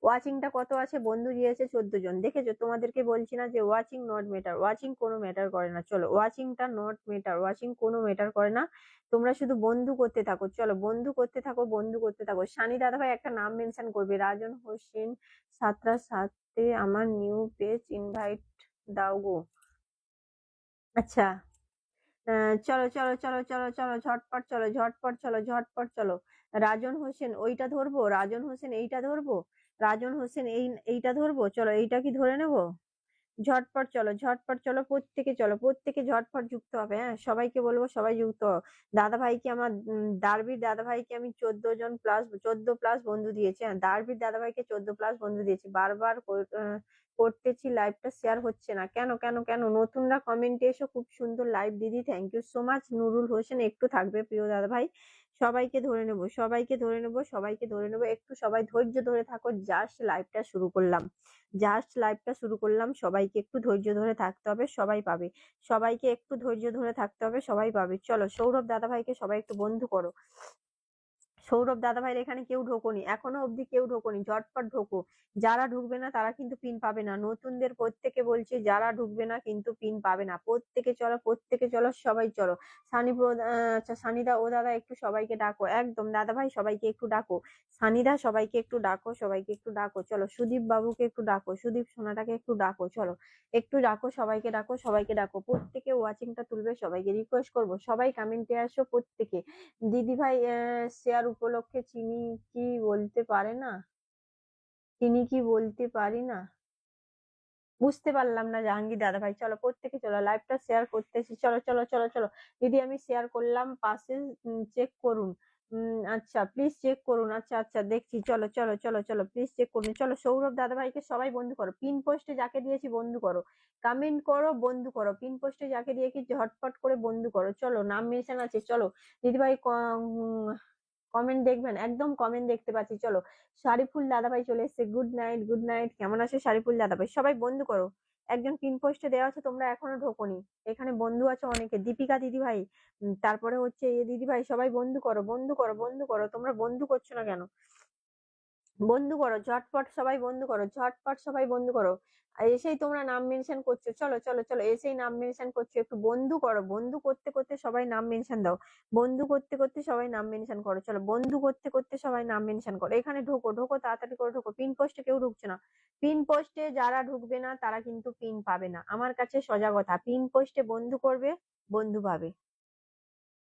ওয়াচিংটা কত আছে, বন্ধু দিয়েছে 14 জন, দেখেছো, তোমাদেরকে বলছি না যে ওয়াচিং নট মেটার, ওয়াচিং কোনো ম্যাটার করে না, চলো ওয়াচিংটা নট মেটার, ওয়াচিং কোনো ম্যাটার করে না, তোমরা শুধু বন্ধু করতে থাকো, চলো বন্ধু করতে থাকো, বন্ধু করতে থাকো। সানি দাদা ভাই একটা নাম মেনশন করবে, রাজন হোসেন সাতরা সাথে আমার নিউ পেজ ইনভাইট দাও গো, আচ্ছা চলো চলো চলো চলো চলো, ঝটপট চলো, ঝটপট চলো, ঝটপট চলো। রাজন হোসেন ওইটা ধরবো, রাজন হোসেন এইটা ধরবো, রাজন হোসেন এইটা ধরবো, চলো এইটা কি ধরে নেবো। ঝটপট চলো, ঝটপট চলো, প্রত্যেকে চলো, প্রত্যেকে ঝটপট যুক্ত হবে, হ্যাঁ সবাইকে বলবো সবাই যুক্ত হও। দাদা ভাইকে আমার দারবির দাদা ভাইকে আমি 14 জন প্লাস 14+ বন্ধু দিয়েছি, হ্যাঁ দারবির দাদা ভাইকে 14+ বন্ধু দিয়েছি, বারবার করতেছি, লাইভটা শেয়ার হচ্ছে না কেন, কেন কেন, নতুনরা কমেন্টে এসো, খুব সুন্দর লাইভ দিদি, thank you so much. Nurul Hossain একটু থাকবে প্রিয় দাদা ভাই, সবাইকে ধরে নেবো, সবাইকে ধরে নেবো, সবাইকে ধরে নেবো, একটু সবাই ধৈর্য ধরে থাকো, জাস্ট লাইভটা শুরু করলাম, জাস্ট লাইভটা শুরু করলাম, সবাইকে একটু ধৈর্য ধরে থাকতে হবে, সবাই পাবে, সবাইকে একটু ধৈর্য ধরে থাকতে হবে, সবাই পাবে। চলো সৌরভ দাদা ভাইকে সবাই একটু বন্ধু করো, সৌরভ দাদা ভাইয়ের এখানে কেউ ঢোকোনি, এখনো অব্দি কেউ ঢোকোনি, ঝটপট ঢোকো, যারা ঢুকবে না তারা কিন্তু পিন পাবে না, নতুনদের প্রত্যেকে বলছি যারা ঢুকবে না কিন্তু পিন পাবে না, প্রত্যেকে চলো, প্রত্যেকে চলো, সবাই চলো। আচ্ছা সানিদা ও দাদা একটু সবাইকে ডাকো, একদম দাদা ভাই সবাইকে একটু ডাকো, সানিদা সবাইকে একটু ডাকো, সবাইকে একটু ডাকো, চলো সুদীপ বাবুকে একটু ডাকো, সুদীপ সোনাটাকে একটু ডাকো, চলো একটু ডাকো, সবাইকে ডাকো, সবাইকে ডাকো, প্রত্যেকে ওয়াচিংটা তুলবে, সবাইকে রিকোয়েস্ট করবো সবাই কমেন্টে আসো প্রত্যেকে। দিদি ভাই শেয়ার উপলক্ষে চিনি কি বলতে পারে না, চিনি কি বলতে পারি না, বুঝতে পারলাম না জাহাঙ্গীর দাদা ভাই, চলো প্রত্যেকে চলো লাইভটা শেয়ার করতেছি, চলো চলো চলো চলো। দিদি আমি শেয়ার করলাম, পাশে চেক করুন, আচ্ছা প্লিজ চেক করুন, আচ্ছা আচ্ছা দেখছি, চলো চলো চলো চলো, প্লিজ চেক করুন, চলো সৌরভ দাদা ভাইকে সবাই বন্ধু করো, পিন পোস্টে যাকে দিয়েছি বন্ধু করো, কমেন্ট করো বন্ধু করো, পিন পোস্টে যাকে দিয়েছি ঝটপট করে বন্ধু করো, চলো নাম মেনশন আছে, চলো দিদি ভাই কমেন্ট দেখবেন, একদম কমেন্ট দেখতে পাচ্ছি। চলো, শারিফুল দাদাভাই চলে এসছে, গুড নাইট, গুড নাইট। কেমন আছো শারিফুল দাদাভাই? সবাই বন্ধু করো, একজন পিন পোস্টে দেওয়া আছে, তোমরা এখনো ঢোকোনি। এখানে বন্ধু আছে অনেকে, দীপিকা দিদি ভাই, তারপরে হচ্ছে এ দিদি ভাই, সবাই বন্ধু করো, বন্ধু করো, বন্ধু করো। তোমরা বন্ধু করছো না কেন? বন্ধু করো ঝটপট, সবাই বন্ধু করো ঝটপট, সবাই বন্ধু করো। আর এসেই তোমরা নাম মেনশন করছো, চলো চলো চলো, এসেই নাম মেনশন করছো, একটু বন্ধু করো। বন্ধু করতে করতে সবাই নাম মেনশন দাও, বন্ধু করতে করতে সবাই নাম মেনশন করো। চলো, বন্ধু করতে করতে সবাই নাম মেনশন করো। এখানে ঢোকো ঢোকো, তাড়াতাড়ি করে ঢোকো। পিন পোস্টে কেউ ঢুকছে না। পিন পোস্টে যারা ঢুকবে না তারা কিন্তু পিন পাবে না, আমার কাছে সোজা কথা। পিন পোস্টে বন্ধু করবে, বন্ধু পাবে।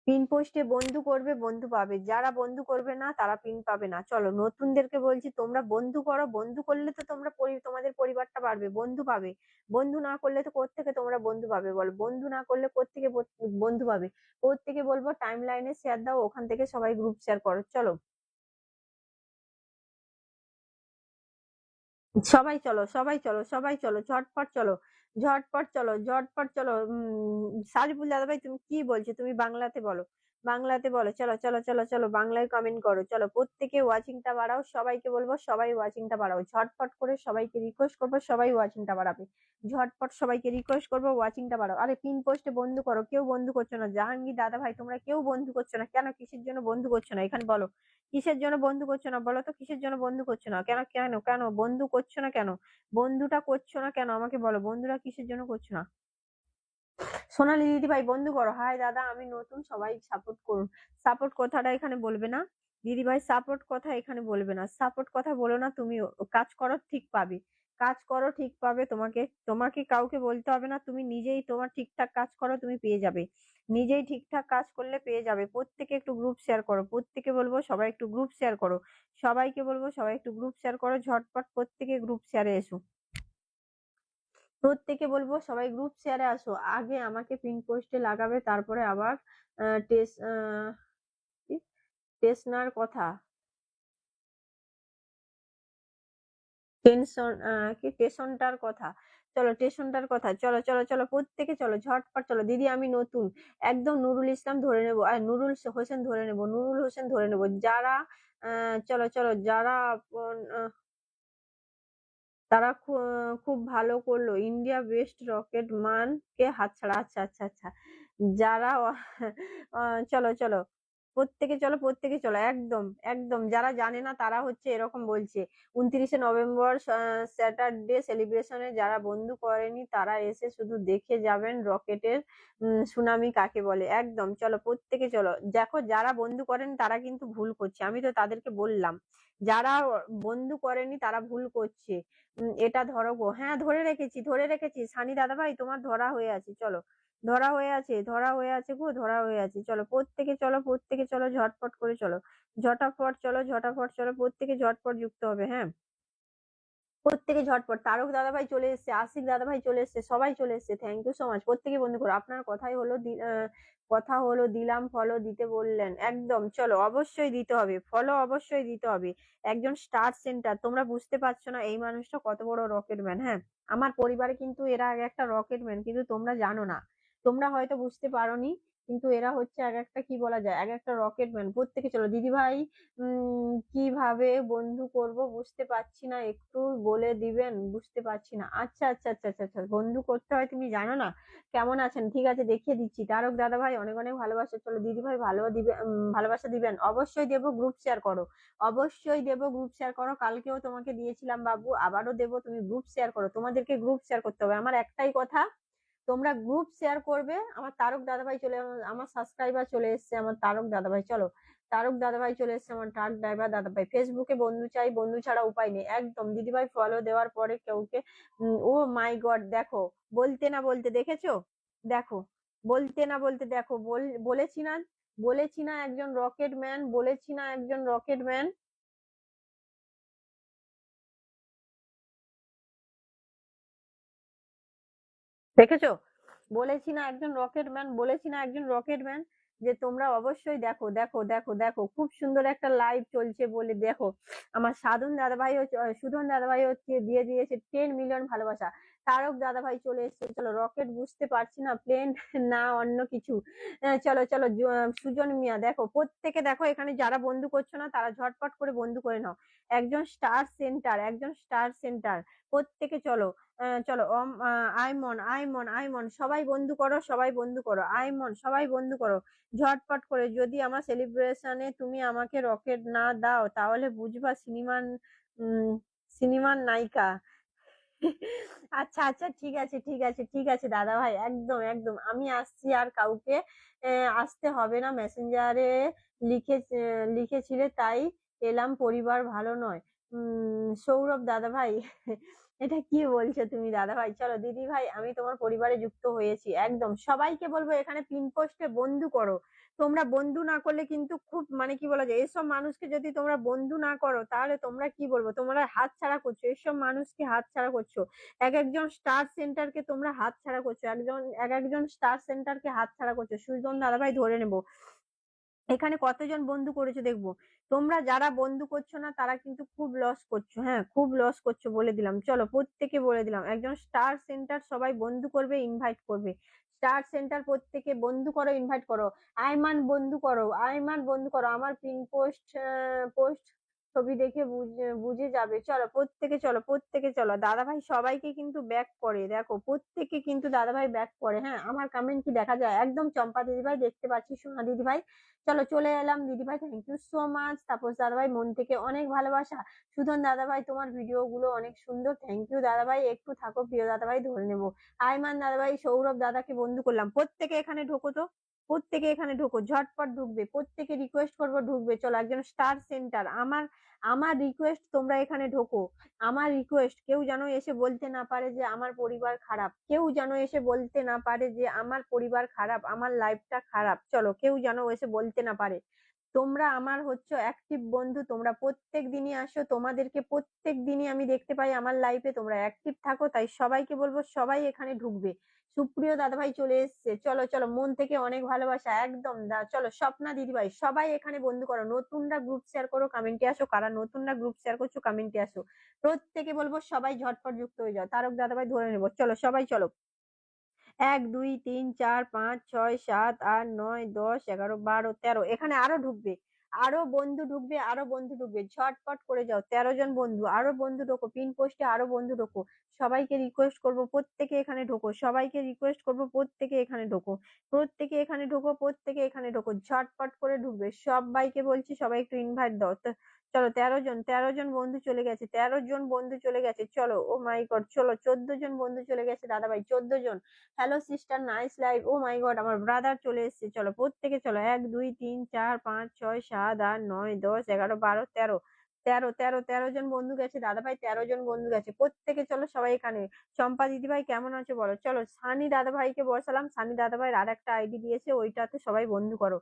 পিন পোস্টে বন্ধু করবে, বন্ধু পাবে। যারা বন্ধু করবে না তারা পিন পাবে না। চলো, নতুনদেরকে বলছি, তোমরা বন্ধু করো। বন্ধু করলে তো তোমরা তোমাদের পরিবারটা বাড়বে, বন্ধু পাবে। বন্ধু না করলে তো কোত্থেকে তোমরা বন্ধু পাবে বলো? বন্ধু না করলে কোত্থেকে বন্ধু পাবে? প্রত্যেকে বলবো টাইম লাইনে শেয়ার দাও, ওখান থেকে সবাই গ্রুপ শেয়ার করো। চলো, সবাই চলো, সবাই চলো, সবাই চলো, ঝটপট চলো, ঝটপট চলো, ঝটপট চলো। সারিফুল দাদাভাই তুমি কি বলছো? তুমি বাংলাতে বলো, বাংলাতে বলো। চলো চলো চলো চলো, বাংলায় কমেন্ট করো। চলো, প্রত্যেকে ওয়াচিংটা বাড়াও, সবাইকে বলবো সবাই ওয়াচিংটা বাড়াও। ঝটপট করে সবাইকে রিকোয়েস্ট করবো, সবাই ওয়াচিংটা বাড়াবে। ঝটপট সবাইকে রিকোয়েস্ট করবো, ওয়াচিংটা বাড়াও। আরে পিন পোস্টে বন্ধু করো, কেউ বন্ধু করছো না। জাহাঙ্গীর দাদা ভাই, তোমরা কেউ বন্ধু করছো না কেন? কিসের জন্য বন্ধু করছো না এখানে বলো? কিসের জন্য বন্ধু করছো না বলো তো? কিসের জন্য বন্ধু করছো না? কেন কেন কেন বন্ধু করছো না কেন? বন্ধুটা করছো না কেন আমাকে বলো, বন্ধুরা কিসের জন্য করছো না? সোনালী দিদি ভাই বন্ধু করো। হাই দাদা, আমি নতুন, সবাই সাপোর্ট করুন। সাপোর্ট কথাটা এখানে বলবে না দিদি ভাই, সাপোর্ট কথা এখানে বলবে না, সাপোর্ট কথা বলো না তুমি। কাজ করো, ঠিক পাবে। কাজ করো, ঠিক পাবে। তোমাকে তোমাকে কাউকে বলতে হবে না, তুমি নিজেই তোমার ঠিকঠাক কাজ করো, তুমি পেয়ে যাবে। নিজেই ঠিকঠাক কাজ করলে পেয়ে যাবে। প্রত্যেকে একটু গ্রুপ শেয়ার করো, প্রত্যেকে বলবো সবাই একটু গ্রুপ শেয়ার করো। সবাইকে বলবো সবাই একটু গ্রুপ শেয়ার করো, ঝটপট প্রত্যেকে গ্রুপ শেয়ারে এসো। প্রত্যেকে বলবো সবাই গ্রুপ শেয়ারে আসো। আগে আমাকে পিন পোস্টে লাগাবে, তারপরে আবার টেস্ট টেসনার কথা, টেনশন, কি টেশনটার কথা। চলো, টেশনটার কথা, চলো চলো চলো, প্রত্যেকে চলো, ঝটপট চলো। দিদি আমি নতুন, একদম নুরুল ইসলাম ধরে নেবো, আর নুরুল হোসেন ধরে নেবো, নুরুল হোসেন ধরে নেবো। যারা চলো চলো, যারা তারা খুব ভালো করলো, ইন্ডিয়া বেস্ট রকেট মান কে হাতছাড়া। আচ্ছা আচ্ছা আচ্ছা, যারা চলো চলো, প্রত্যেকে চলো, প্রত্যেকে চলো, একদম একদম। যারা জানে না তারা হচ্ছে এরকম বলছে। 29শে নভেম্বর স্যাটারডে সেলিব্রেশনে যারা বন্ধু করেনি তারা এসে শুধু দেখে যাবেন রকেটের সুনামি কাকে বলে। একদম চলো, প্রত্যেকে চলো। দেখো, যারা বন্ধু করেন তারা কিন্তু ভুল করছে, আমি তো তাদেরকে বললাম। যারা বন্ধু করেনি তারা ভুল করছে। এটা ধরো গো, হ্যাঁ ধরে রেখেছি, ধরে রেখেছি। সানি দাদা ভাই তোমার ধরা হয়ে আছে, চলো। ধরা হয়ে আছে, ধরা হয়ে আছে গো, ধরা হয়ে আছে। চলো, প্রত্যেকে চলো, প্রত্যেকে চলো, ঝটপট করে চলো, ঝটাফট চলো, ঝটাফট চলো, প্রত্যেকে ঝটপট যুক্ত হবে। হ্যাঁ, প্রত্যেকে ঝটপট। তারক দাদা ভাই চলে এসছে, আশিক দাদা ভাই চলে এসছে, সবাই চলে এসছে। Thank you so much. প্রত্যেকে বন্ধু করো। আপনার কথাই হলো কথা হলো দিলাম, ফলো দিতে বললেন। একদম চলো, অবশ্যই দিতে হবে ফলো, অবশ্যই দিতে হবে। একজন স্টার সেন্টার, তোমরা বুঝতে পারছো না এই মানুষটা কত বড় রকেট ম্যান। হ্যাঁ, আমার পরিবারে কিন্তু এরা আগে একটা রকেট ম্যান, কিন্তু তোমরা জানো না, তোমরা হয়তো বুঝতে পারোনি, কিন্তু এরা হচ্ছে এক একটা, কি বলা যায়, এক একটা রকেট ম্যান। প্রত্যেকে চলো। দিদি ভাই কিভাবে বন্ধু করব বুঝতে পারছি না, একটু বলে দিবেন? বুঝতে পারছি না। আচ্ছা আচ্ছা আচ্ছা আচ্ছা আচ্ছা, বন্ধু করতে হয় তুমি জানো না? কেমন আছেন? ঠিক আছে, দেখিয়ে দিচ্ছি। তারক দাদা ভাই অনেক অনেক ভালোবাসা। চলো দিদি ভাই, ভালো দিবে, ভালোবাসা দিবেন। অবশ্যই দেবো, গ্রুপ শেয়ার করো। অবশ্যই দেবো, গ্রুপ শেয়ার করো। কালকেও তোমাকে দিয়েছিলাম বাবু, আবারও দেবো। তুমি গ্রুপ শেয়ার করো, তোমাদেরকে গ্রুপ শেয়ার করতে হবে। আমার একটাই কথা, তোমরা গ্রুপ শেয়ার করবে। আমার তারক দাদাভাই চলে, আমার সাবস্ক্রাইবার চলে এসছে, আমার তারক দাদাভাই। চলো, তারক দাদাভাই চলে এসছে, আমার ট্রাক ড্রাইভার দাদাভাই। ফেসবুকে বন্ধু চাই, বন্ধু ছাড়া উপায় নেই। একদম দিদিভাই, ফলো দেওয়ার পরে কেউকে ও মাই গড, দেখো, বলতে না বলতে দেখেছো, দেখো, বলতে না বলতে দেখো, বলেছি না, বলেছি না একজন রকেট ম্যান, বলেছি না একজন রকেট ম্যান। দেখেছো, বলেছি না একজন রকেট ম্যান, বলেছি না একজন রকেট ম্যান। যে তোমরা অবশ্যই দেখো, দেখো দেখো দেখো, খুব সুন্দর একটা লাইভ চলছে বলে দেখো। আমার সাধন দাদাভাই হচ্ছে, সুধন দাদাভাই হচ্ছে দিয়ে দিয়েছে 10 মিলিয়ন ভালোবাসা। তারক দাদা ভাই চলে এসছে। চলো রকেট বুঝতে পারছি না, প্লেন না অন্য কিছু। চলো চলো সুজন মিয়া দেখো, প্রত্যেকে দেখো এখানে যারা বন্ধু করছো না তারা ঝটপট করে বন্ধু করে নাও। একজন স্টার সেন্টার, একজন স্টার সেন্টার, প্রত্যেকে চলো। চলো আইমন আইমন আইমন সবাই বন্ধু করো, সবাই বন্ধু করো, আইমন সবাই বন্ধু করো ঝটপট করে। যদি আমার সেলিব্রেশনে তুমি আমাকে রকেট না দাও তাহলে বুঝবা সিনেমান সিনেমার নায়িকা। আচ্ছা আচ্ছা, ঠিক আছে ঠিক আছে ঠিক আছে দাদা ভাই, একদম একদম আমি আসছি, আর কাউকে আসতে হবে না। মেসেঞ্জারে লিখেছিলে তাই এলাম, পরিবার ভালো নয়। সৌরভ দাদা ভাই, এটা কি বলছো তুমি দাদা ভাই? চলো দিদি ভাই, আমি তোমার পরিবারে যুক্ত হয়েছি, একদম সবাইকে বলবো এখানে পিন পোস্টে বন্ধু করো। তোমরা বন্ধু না করলে কিন্তু খুব মানে কি বলা যায়, এসব মানুষকে যদি তোমরা বন্ধু না করো তাহলে তোমরা কি বলবো, তোমরা হাতছাড়া করছো, এসব মানুষকে হাতছাড়া করছো। এক একজন স্টার সেন্টারকে তোমরা হাতছাড়া করছো, এক একজন স্টার সেন্টারকে হাতছাড়া করছো। সুজন দাদাভাই ধরে নেবো, এখানে কতজন বন্ধু করেছো দেখবো। তোমরা যারা বন্ধু করছো না তারা কিন্তু খুব লস করছো, হ্যাঁ খুব লস করছো বলে দিলাম। চলো প্রত্যেকে বলে দিলাম, একজন স্টার সেন্টার সবাই বন্ধু করবে, ইনভাইট করবে। স্টার সেন্টার প্রত্যেকে বন্ধু করো, ইনভাইট করো। আইমান বন্ধু করো, আইমান বন্ধু করো, আমার পিন পোস্ট পোস্ট ছবি দেখে বুঝে বুঝে যাবে। চলো প্রত্যেকে চলো, প্রত্যেকে চলো। দাদা ভাই সবাইকে কিন্তু ব্যাক করে দেখো, প্রত্যেকে কিন্তু দাদা ভাই ব্যাক করে। হ্যাঁ আমার কমেন্ট কি দেখা যায়? একদম চম্পা দিদি ভাই দেখতে পাচ্ছি, সোনা দিদি ভাই চলো চলে এলাম। দিদিভাই thank you so much. Tapas দাদাভাই মন থেকে অনেক ভালোবাসা। সুধন দাদাভাই তোমার ভিডিও গুলো অনেক সুন্দর, থ্যাংক ইউ দাদাভাই, একটু থাকো প্রিয় দাদাভাই ধরে নেবো। আইমান দাদাভাই, সৌরভ দাদাকে বন্ধু করলাম। প্রত্যেকে এখানে ঢোকো তো, প্রত্যেকে এখানে ঢোকো, ঝটপট ঢুকবে, প্রত্যেকে রিকোয়েস্ট করবো ঢুকবে। চলো একজন স্টার সেন্টার, আমার আমার রিকোয়েস্ট তোমরা এখানে ঢোকো। আমার রিকোয়েস্ট, কেউ যেন এসে বলতে না পারে যে আমার পরিবার খারাপ, কেউ যেন এসে বলতে না পারে যে আমার পরিবার খারাপ, আমার লাইফটা খারাপ। চলো কেউ যেন এসে বলতে না পারে। তোমরা আমার হচ্ছে অ্যাক্টিভ বন্ধু, তোমরা প্রত্যেক দিনই আসো, তোমাদেরকে প্রত্যেক দিনই আমি দেখতে পাই আমার লাইফে, তোমরা অ্যাক্টিভ থাকো, তাই সবাইকে বলবো সবাই এখানে ঢুকবে। সুপ্রিয় দাদাভাই চলে এসছে, চলো চলো মন থেকে অনেক ভালোবাসা, একদম চলো স্বপ্না দিদিভাই সবাই এখানে বন্ধু করো। নতুনরা গ্রুপ শেয়ার করো, কমেন্টে আসো, কারা নতুনরা গ্রুপ শেয়ার করছো কমেন্টে আসো। প্রত্যেকে বলবো সবাই ঝটপট যুক্ত হয়ে যাও, তারক দাদাভাই ধরে নেবো। চলো সবাই চলো, 1 2 3 4 5 6 7 8 9 10 11 12 13, এখানে আরো ঢুকবে, আরো বন্ধু ঢুকবে, আরো বন্ধু ঢুকবে, ঝটপট করে যাও। 13 জন বন্ধু, আরো বন্ধু ঢোকো, পিন পোস্টে আরো বন্ধু ঢোকো। সবাইকে রিকোয়েস্ট করবো প্রত্যেকে এখানে ঢোকো, সবাইকে রিকোয়েস্ট করবো প্রত্যেকে এখানে ঢোকো, প্রত্যেকে এখানে ঢোকো, প্রত্যেকে এখানে ঢোকো, ঝটপট করে ঢুকবে। সবাইকে বলছি সবাই একটু ইনভাইট দাও তো। চলো 13 জন, 13 জন বন্ধু চলে গেছে, 13 জন বন্ধু চলে গেছে। চলো ও মাই গড, চলো 14 জন বন্ধু চলে গেছে দাদা ভাই, 14 জন। Hello sister, nice live, O my God আমার ব্রাদার চলে এসেছে। চলো প্রত্যেকে চলো, 1 2 3 4 5 6 7 8 9 10 11 12 13, 13 জন বন্ধু গেছে দাদা ভাই, 13 জন বন্ধু গেছে। প্রত্যেকে চলো সবাই এখানে। চম্পা দিদি ভাই কেমন আছো বলো। চলো সানি দাদা ভাইকে বসালাম, সানি দাদা ভাইয়ের আর একটা আইডি দিয়েছে, ওইটাতে সবাই বন্ধু করো।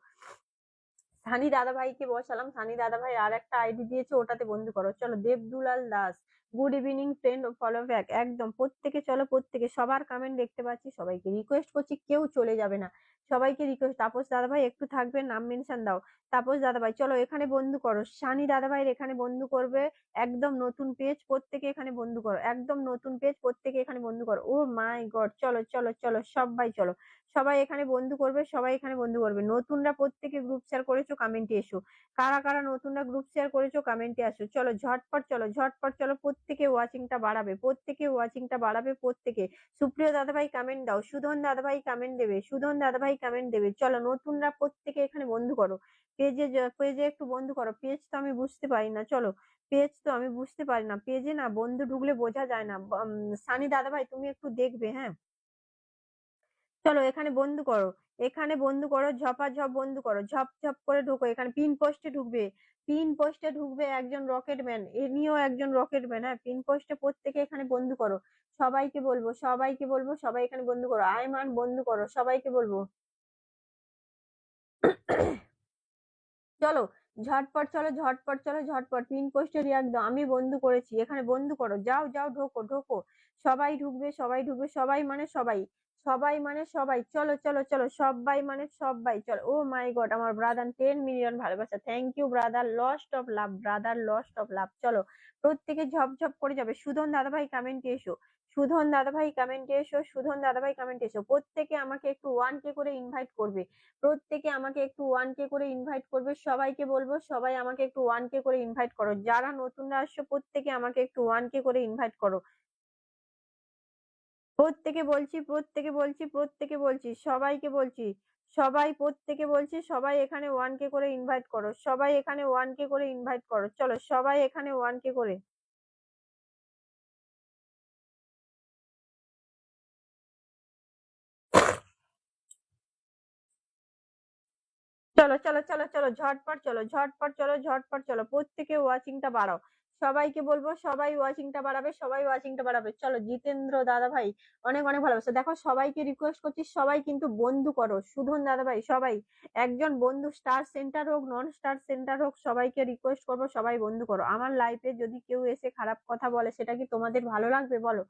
সানি দাদা ভাইকে বসালাম, সানি দাদা ভাই আর একটা আইডি দিয়েছে, ওটাতে বন্ধু করো। চলো Debdulal Das, good evening friend, follow back, একদম প্রত্যেকে চলো, প্রত্যেকে সবার কমেন্ট দেখতে পাচ্ছি, সবাইকে রিকোয়েস্ট করছি কেউ চলে যাবে না, সবাইকে রিকোয়েস্ট। তাপস দাদা ভাই একটু থাকবে, নাম মেনশন দাও। তাপস দাদা ভাই চলো এখানে বন্ধু করো, সানি দাদা ভাইয়ের এখানে বন্ধু করবে, একদম নতুন পেজ, প্রত্যেকে এখানে বন্ধু করো, একদম নতুন পেজ, প্রত্যেকে এখানে বন্ধু করো। ও মাই গড, চলো চলো চলো সবাই চলো, সবাই এখানে বন্ধু করবে, সবাই এখানে বন্ধু করবে। নতুনরা প্রত্যেকে গ্রুপ শেয়ার করেছো কমেন্টে এসো, কারা কারা নতুনরা গ্রুপ শেয়ার করেছো কমেন্টে আসো। চলো ঝটপট চলো, ঝটপট চলো, প্রত্যেকে ওয়াচিংটা বাড়াবে, প্রত্যেকে ওয়াচিংটা বাড়াবে, প্রত্যেকে। সুপ্রিয় দাদাভাই কমেন্ট দাও, সুধন দাদাভাই কমেন্ট দেবে, সুধন দাদাভাই কমেন্ট দেবে। চলো নতুনরা প্রত্যেকে এখানে বন্ধু করো, পেজে পেজে একটু বন্ধু করো। পেজ তো আমি বুঝতে পারি না, চলো পেজ তো আমি বুঝতে পারি না, পেজে না বন্ধু ঢুকলে বোঝা যায় না। সানি দাদাভাই তুমি একটু দেখবে, হ্যাঁ চলো এখানে বন্ধু করো, এখানে বন্ধু করো, ঝপাঝপ বন্ধু করো, ঝপ ঝপ করে ঢুকো। এখানে পিন পোস্টে ঢুকবে, পিন পোস্টে ঢুকবে একজন রকেট ম্যান, এনিও একজন রকেট ম্যান। হ্যাঁ পিন পোস্টে প্রত্যেকে এখানে বন্ধু করো, সবাইকে বলবো, সবাইকে বলবো সবাই এখানে বন্ধু করো। আয়মান বন্ধু করো, সবাইকে বলবো। চলো ঝটপট চলো, ঝটপট চলো, ঝটপট পিন পোস্টে রিয়াক্ট দাও, আমি বন্ধু করেছি, এখানে বন্ধু করো, যাও যাও ঢোকো ঢোকো। সবাই ঢুকবে, সবাই ঢুকবে, সবাই মানে সবাই, সবাই মানে সবাই, চলো চলো চলো সবাই মানে সবাই চলো। ও মাই গড আমার ব্রাদার 10 মিলিয়ন ভালোবাসা, thank you brother, lost of love brother, lost of love. চলো প্রত্যেকে ঝপ ঝপ করে যাবে। সুধন দাদাভাই কমেন্টে এসো, সুধন দাদাভাই কমেন্টে এসো, সুধন দাদাভাই কমেন্টে এসো। প্রত্যেকে আমাকে একটু 1K করে ইনভাইট করবে, প্রত্যেকে আমাকে একটু 1K করে ইনভাইট করবে। সবাইকে বলবো সবাই আমাকে একটু 1K করে ইনভাইট করো। যারা নতুনরা আসছো প্রত্যেকে আমাকে একটু 1K করে ইনভাইট করো। প্রত্যেকে বলছি, প্রত্যেকে বলছি, প্রত্যেকে বলছি, সবাইকে বলছি, সবাই প্রত্যেকে বলছি, সবাই এখানে 1K করে ইনভাইট করো, সবাই এখানে 1K করে ইনভাইট করো। চলো সবাই এখানে 1K করে। চলো চলো চলো চলো ঝটপট চলো, ঝটপট চলো, ঝটপট চলো, প্রত্যেকে ওয়াচিংটা বাড়াও। সবাইকে বলবো সবাই ওয়াচিংটা বাড়াবে, সবাই ওয়াচিংটা বাড়াবে। চলো জিতেন্দ্র দাদা ভাই অনেক অনেক ভালোবাসা। দেখো সবাইকে রিকোয়েস্ট করছি সবাই কিন্তু বন্ধু করো। সুধন দাদা ভাই সবাই একজন বন্ধু, স্টার সেন্টার হোক নন স্টার সেন্টার হোক, সবাইকে রিকোয়েস্ট করবো সবাই বন্ধু করো। আমার লাইফে যদি কেউ এসে খারাপ কথা বলে সেটা কি তোমাদের ভালো লাগবে বলো?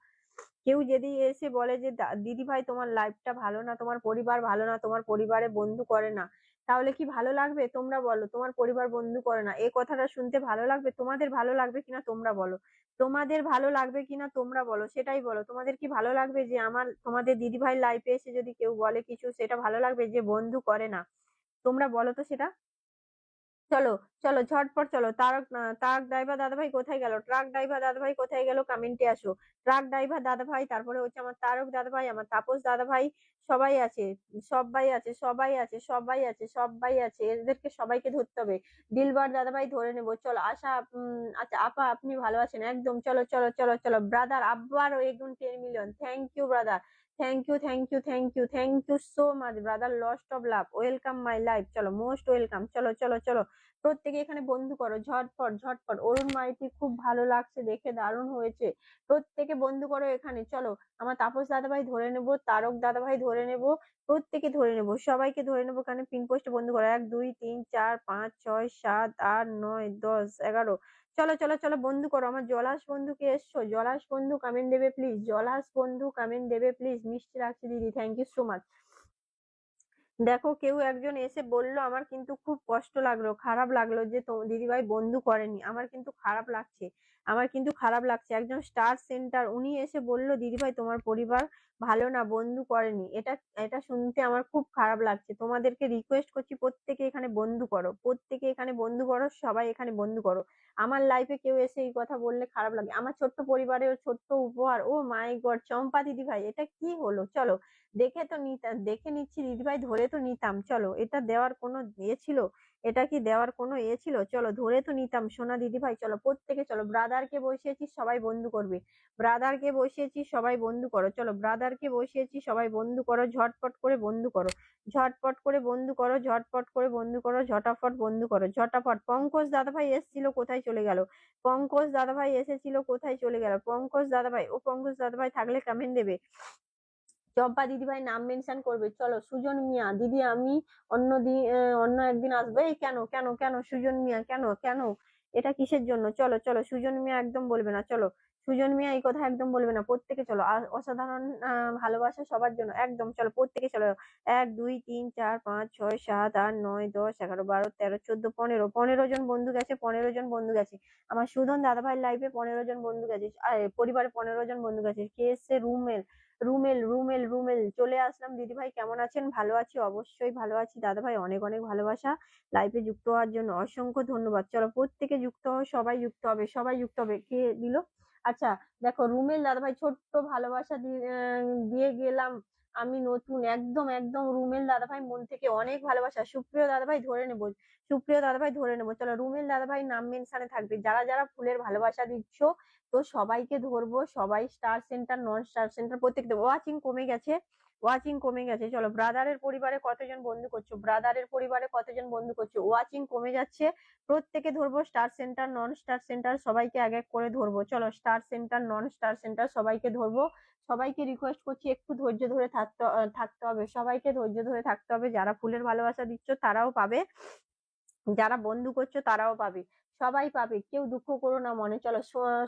কেউ যদি এসে বলে যে দিদি ভাই তোমার লাইফটা ভালো না, তোমার পরিবার ভালো না, তোমার পরিবারে বন্ধু করে না, তাহলে কি ভালো লাগবে? তোমরা বলো। তোমার পরিবার বন্ধু করে না, এই কথাটা শুনতে ভালো লাগবে? তোমাদের ভালো লাগবে কিনা তোমরা বলো, তোমাদের ভালো লাগবে কিনা তোমরা বলো, সেটাই বলো। তোমাদের কি ভালো লাগবে যে আমার তোমাদের দিদি ভাই লাইফে এসে যদি কেউ বলে কিছু, সেটা ভালো লাগবে যে বন্ধু করে না? তোমরা বলো তো সেটা। চলো চলো ঝটপট চলো। তারক ড্রাইভার দাদা ভাই কোথায় গেল? ট্রাক ড্রাইভার দাদা ভাই কোথায় গেল? কমেন্টে আসো। ট্রাক ড্রাইভার দাদা ভাই, তারপরে হচ্ছে আমার তারক দাদা ভাই, আমার তাপস দাদা ভাই, সবাই আছে, সবাই আছে, সবাই আছে, সবাই আছে, সবাই আছে, এদেরকে সবাইকে ধরতে হবে। দিলবার দাদা ভাই ধরে নেবো। চলো আশা, আচ্ছা আপা আপনি ভালো আছেন একদম। চলো চলো চলো চলো ব্রাদার, আবার এগুন 10 million. Thank you brother, thank you thank you thank you thank you so much brother, lost of love, welcome my life. চলো মোস্ট ওয়েলকাম। চলো চলো চলো প্রত্যেকে এখানে বন্ধু করো, ঝটপট ঝটপট। অরুণ মাইতি খুব ভালো লাগছে দেখে, দারুণ হয়েছে। প্রত্যেকে বন্ধু করো এখানে। চলো আমার তাপস দাদাভাই ধরে নেবো, তারক দাদাভাই ধরে নেবো, প্রত্যেকে ধরে নেবো, সবাইকে ধরে নেবো। এখানে পিন পোস্টে বন্ধু করো 1 2 3 4 5 6 7 8 9 10 11। চলো চলো চলো বন্ধু করো। আমার জলাস বন্ধুকে এসছো, জলাস বন্ধু কমেন্ট দেবে প্লিজ, জলাস বন্ধু কমেন্ট দেবে প্লিজ। মিষ্টি রাখছি দিদি, থ্যাংক ইউ সো মাচ। দেখো কেউ একজন এসে বলল, আমার কিন্তু খুব কষ্ট লাগলো, খারাপ লাগলো যে দিদিভাই বন্ধু করেনি। আমার কিন্তু খারাপ লাগছে, আমার কিন্তু খারাপ লাগছে। একজন স্টার সেন্টার উনি এসে বলল দিদিভাই তোমার পরিবার ভালো না, বন্ধু করেনি। এটা এটা শুনতে আমার খুব খারাপ লাগছে। তোমাদেরকে রিকোয়েস্ট করছি প্রত্যেকে এখানে বন্ধু করো, প্রত্যেকে এখানে বন্ধু করো, সবাই এখানে বন্ধু করো। আমার লাইফে কেউ এসে এই কথা বললে খারাপ লাগে। আমার ছোট্ট পরিবারের ছোট্ট উপহার। ও মাই গড চম্পা দিদিভাই এটা কি হলো? চলো দেখে তো নিতাম, দেখে নিচ্ছি দিদিভাই, ধরে তো নিতাম। চলো এটা দেওয়ার কোনো ইয়ে ছিল? এটা কি দেওয়ার কোনো ইয়ে ছিল? চলো ধরে তো নিতাম সোনা দিদিভাই। চলো প্রত্যেকে চলো, ব্রাদারকে বসিয়েছি সবাই বন্ধু করবে, ব্রাদারকে বসিয়েছি সবাই বন্ধু করো। চলো ব্রাদারকে বসিয়েছি সবাই বন্ধু করো, ঝটপট করে বন্ধু করো, ঝটপট করে বন্ধু করো, ঝটপট করে বন্ধু করো, ঝটাফট বন্ধু করো, ঝটাফট। পঙ্কজ দাদাভাই এসেছিল, কোথায় চলে গেল? পঙ্কজ দাদাভাই এসেছিল, কোথায় চলে গেল পঙ্কজ দাদাভাই? ও পঙ্কজ দাদাভাই থাকলে কমেন্ট দেবে। চম্পা দিদিভাই নাম মেনশন করবে। চলো সুজন মিয়া দিদি, আমি অন্য একদিন আসবো। এই কেন কেন কেন সুজন মিয়া, কেন কেন? এটা কিসের জন্য? চলো চলো সুজন মিয়া একদম বলবে না। চলো সুজন মিয়া এই কথা একদম বলবে না। প্রত্যেকে চলো, অসাধারণ ভালোবাসা সবার জন্য একদম। চলো প্রত্যেকে চলো। 1 2 3 4 5 6 7 8 9 10 11 12 13 14 15, 15 জন বন্ধু গেছে, 15 জন বন্ধু গেছে। আমার সুধন দাদাভাই লাইফে 15 জন বন্ধু গেছে, পরিবারে 15 জন বন্ধু গেছে। কে এসছে? রুমেল, রুমেল রুমেল রুমেল চলে আসলাম। দিদিভাই কেমন আছেন? ভালো আছি, অবশ্যই ভালো আছি দাদাভাই, অনেক অনেক ভালোবাসা। লাইভে যুক্ত হওয়ার জন্য অসংখ্য ধন্যবাদ। চলো প্রত্যেকে যুক্ত হও, সবাই যুক্ত হবে, সবাই যুক্ত হবে। কে দিল? আচ্ছা দেখো রুমেল দাদাভাই ছোট্ট ভালোবাসা দিয়ে গেলাম। আমি নতুন, একদম একদম রুমেল দাদাভাই মন থেকে অনেক ভালোবাসা। সুপ্রিয় দাদাভাই ধরে নেবো, সুপ্রিয় দাদাভাই ধরে নেবো। চলো রুমেল দাদাভাই নাম মেনশনে থাকবে। যারা যারা ফুলের ভালোবাসা দিচ্ছ তো সবাইকে ধরবো। সবাই স্টার সেন্টার নন স্টার সেন্টার প্রত্যেক দেবো। ওয়াচিং কমে গেছে, ওয়াচিং কমে গেছে। চলো ব্রাদারের পরিবারে কতজন বন্ধু করছো? ব্রাদারের পরিবারে কতজন বন্ধু করছো? ওয়াচিং কমে যাচ্ছে, প্রত্যেকে ধরবো। স্টার সেন্টার নন স্টার সেন্টার সবাইকে এক এক করে ধরবো। চলো স্টার সেন্টার নন স্টার সেন্টার সবাইকে ধরবো। সবাইকে রিকোয়েস্ট করছি একটু ধৈর্য ধরে থাকতে হবে, সবাইকে ধৈর্য ধরে থাকতে হবে। যারা ফুলের ভালোবাসা দিচ্ছ তারাও পাবে, যারা বন্ধু করছো তারাও পাবে। সবাই পাবে, কেউ দুঃখ করো না মনে। চলো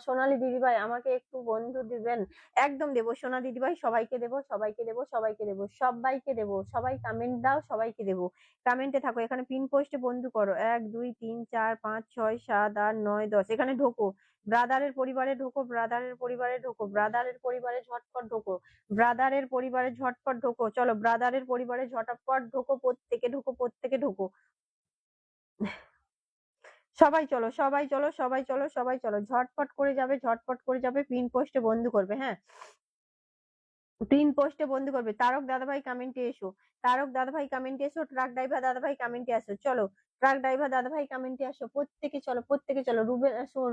সোনালী দিদিভাই আমাকে একটু বন্ধু দিবেন? একদম দেবো সোনা দিদিভাই, সবাইকে দেবো, সবাইকে দেবো, সবাইকে দেবো, সবাইকে দেবো। সবাই কমেন্ট দাও, সবাইকে দেবো। কমেন্টে থাকো, এখানে পিন পোস্টে বন্ধু করো। 1 2 3 4 5 6 7 8 9 10, এখানে ঢোকো। ব্রাদারের পরিবারে ঢোকো, ব্রাদারের পরিবারে ঢোকো, ব্রাদারের পরিবারে ঝটপট ঢোকো, ব্রাদারের পরিবারে ঝটপট ঢোকো। চলো ব্রাদারের পরিবারে ঝটপট ঢোকো, প্রত্যেকে ঢোকো, প্রত্যেকে ঢোকো। সবাই চলো, সবাই চলো, সবাই চলো, সবাই চলো, ঝটপট করে যাবে, ঝটপট করে যাবে, পিন পোস্টে বন্ধ করবে। হ্যাঁ, পিন পোস্টে বন্ধ করবে। তারক দাদাভাই কমেন্টে এসো, তারক দাদাভাই কমেন্টে এসো, ট্রাক ড্রাইভার দাদাভাই কমেন্টে আসো। চলো ট্রাক ড্রাইভার দাদাভাই কমেন্টে আসো, প্রত্যেকে চলো, প্রত্যেকে চলো।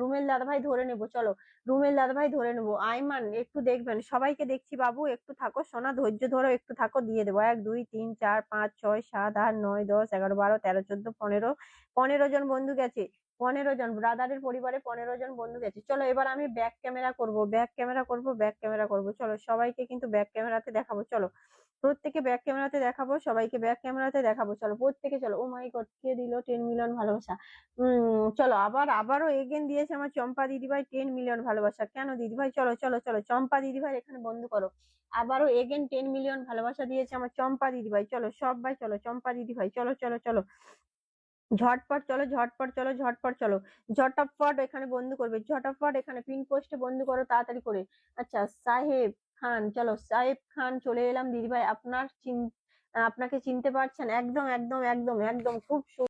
রুমেল দাদাভাই ধরে নেবো, চলো রুমেল দাদাভাই ধরে নেবো। আইমান একটু দেখবেন, সবাইকে দেখছি বাবু, একটু থাকো সোনা, ধৈর্য ধরো, একটু থাকো, দিয়ে দেবো। 1 2 3 4 5 6 7 8 9 10 11 12 13 14 15, 15 জন বন্ধু গেছে, 15 জন ব্রাদারের পরিবারে 15 জন বন্ধু গেছে। চলো এবার আমি ব্যাক ক্যামেরা করব, ব্যাক ক্যামেরা করব, ব্যাক ক্যামেরা করব। চলো সবাইকে কিন্তু ব্যাক ক্যামেরাতে দেখাবো। চলো প্রত্যেকে ব্যাক ক্যামেরাতে দেখাবো, সবাইকে ব্যাক ক্যামেরাতে দেখাবো। চলো প্রত্যেকে চলো। ও মাই গড, কে দিল 10 মিলিয়ন ভালোবাসা? চলো আবারও এগেন দিয়েছে আমার চম্পা দিদিভাই 10 মিলিয়ন ভালোবাসা। কেন দিদিভাই? চলো চলো চলো, চম্পা দিদিভাই এখানে বন্ধ করো। আবারও এগেন 10 মিলিয়ন ভালোবাসা দিয়েছে আমার চম্পা দিদিভাই। চলো সবাই চলো, চম্পা দিদিভাই চলো চলো চলো, ঝটপট চলো, ঝটপট চলো, ঝটপট চলো, ঝটপট এখানে বন্ধ করবে, ঝটপট এখানে পিন পোস্টে বন্ধ করো তাড়াতাড়ি করে। আচ্ছা সাহেব খান, চলো সাহেব খান চলে এলাম দিদিভাই। আপনাকে চিনতে পারছেন? একদম একদম একদম একদম, খুব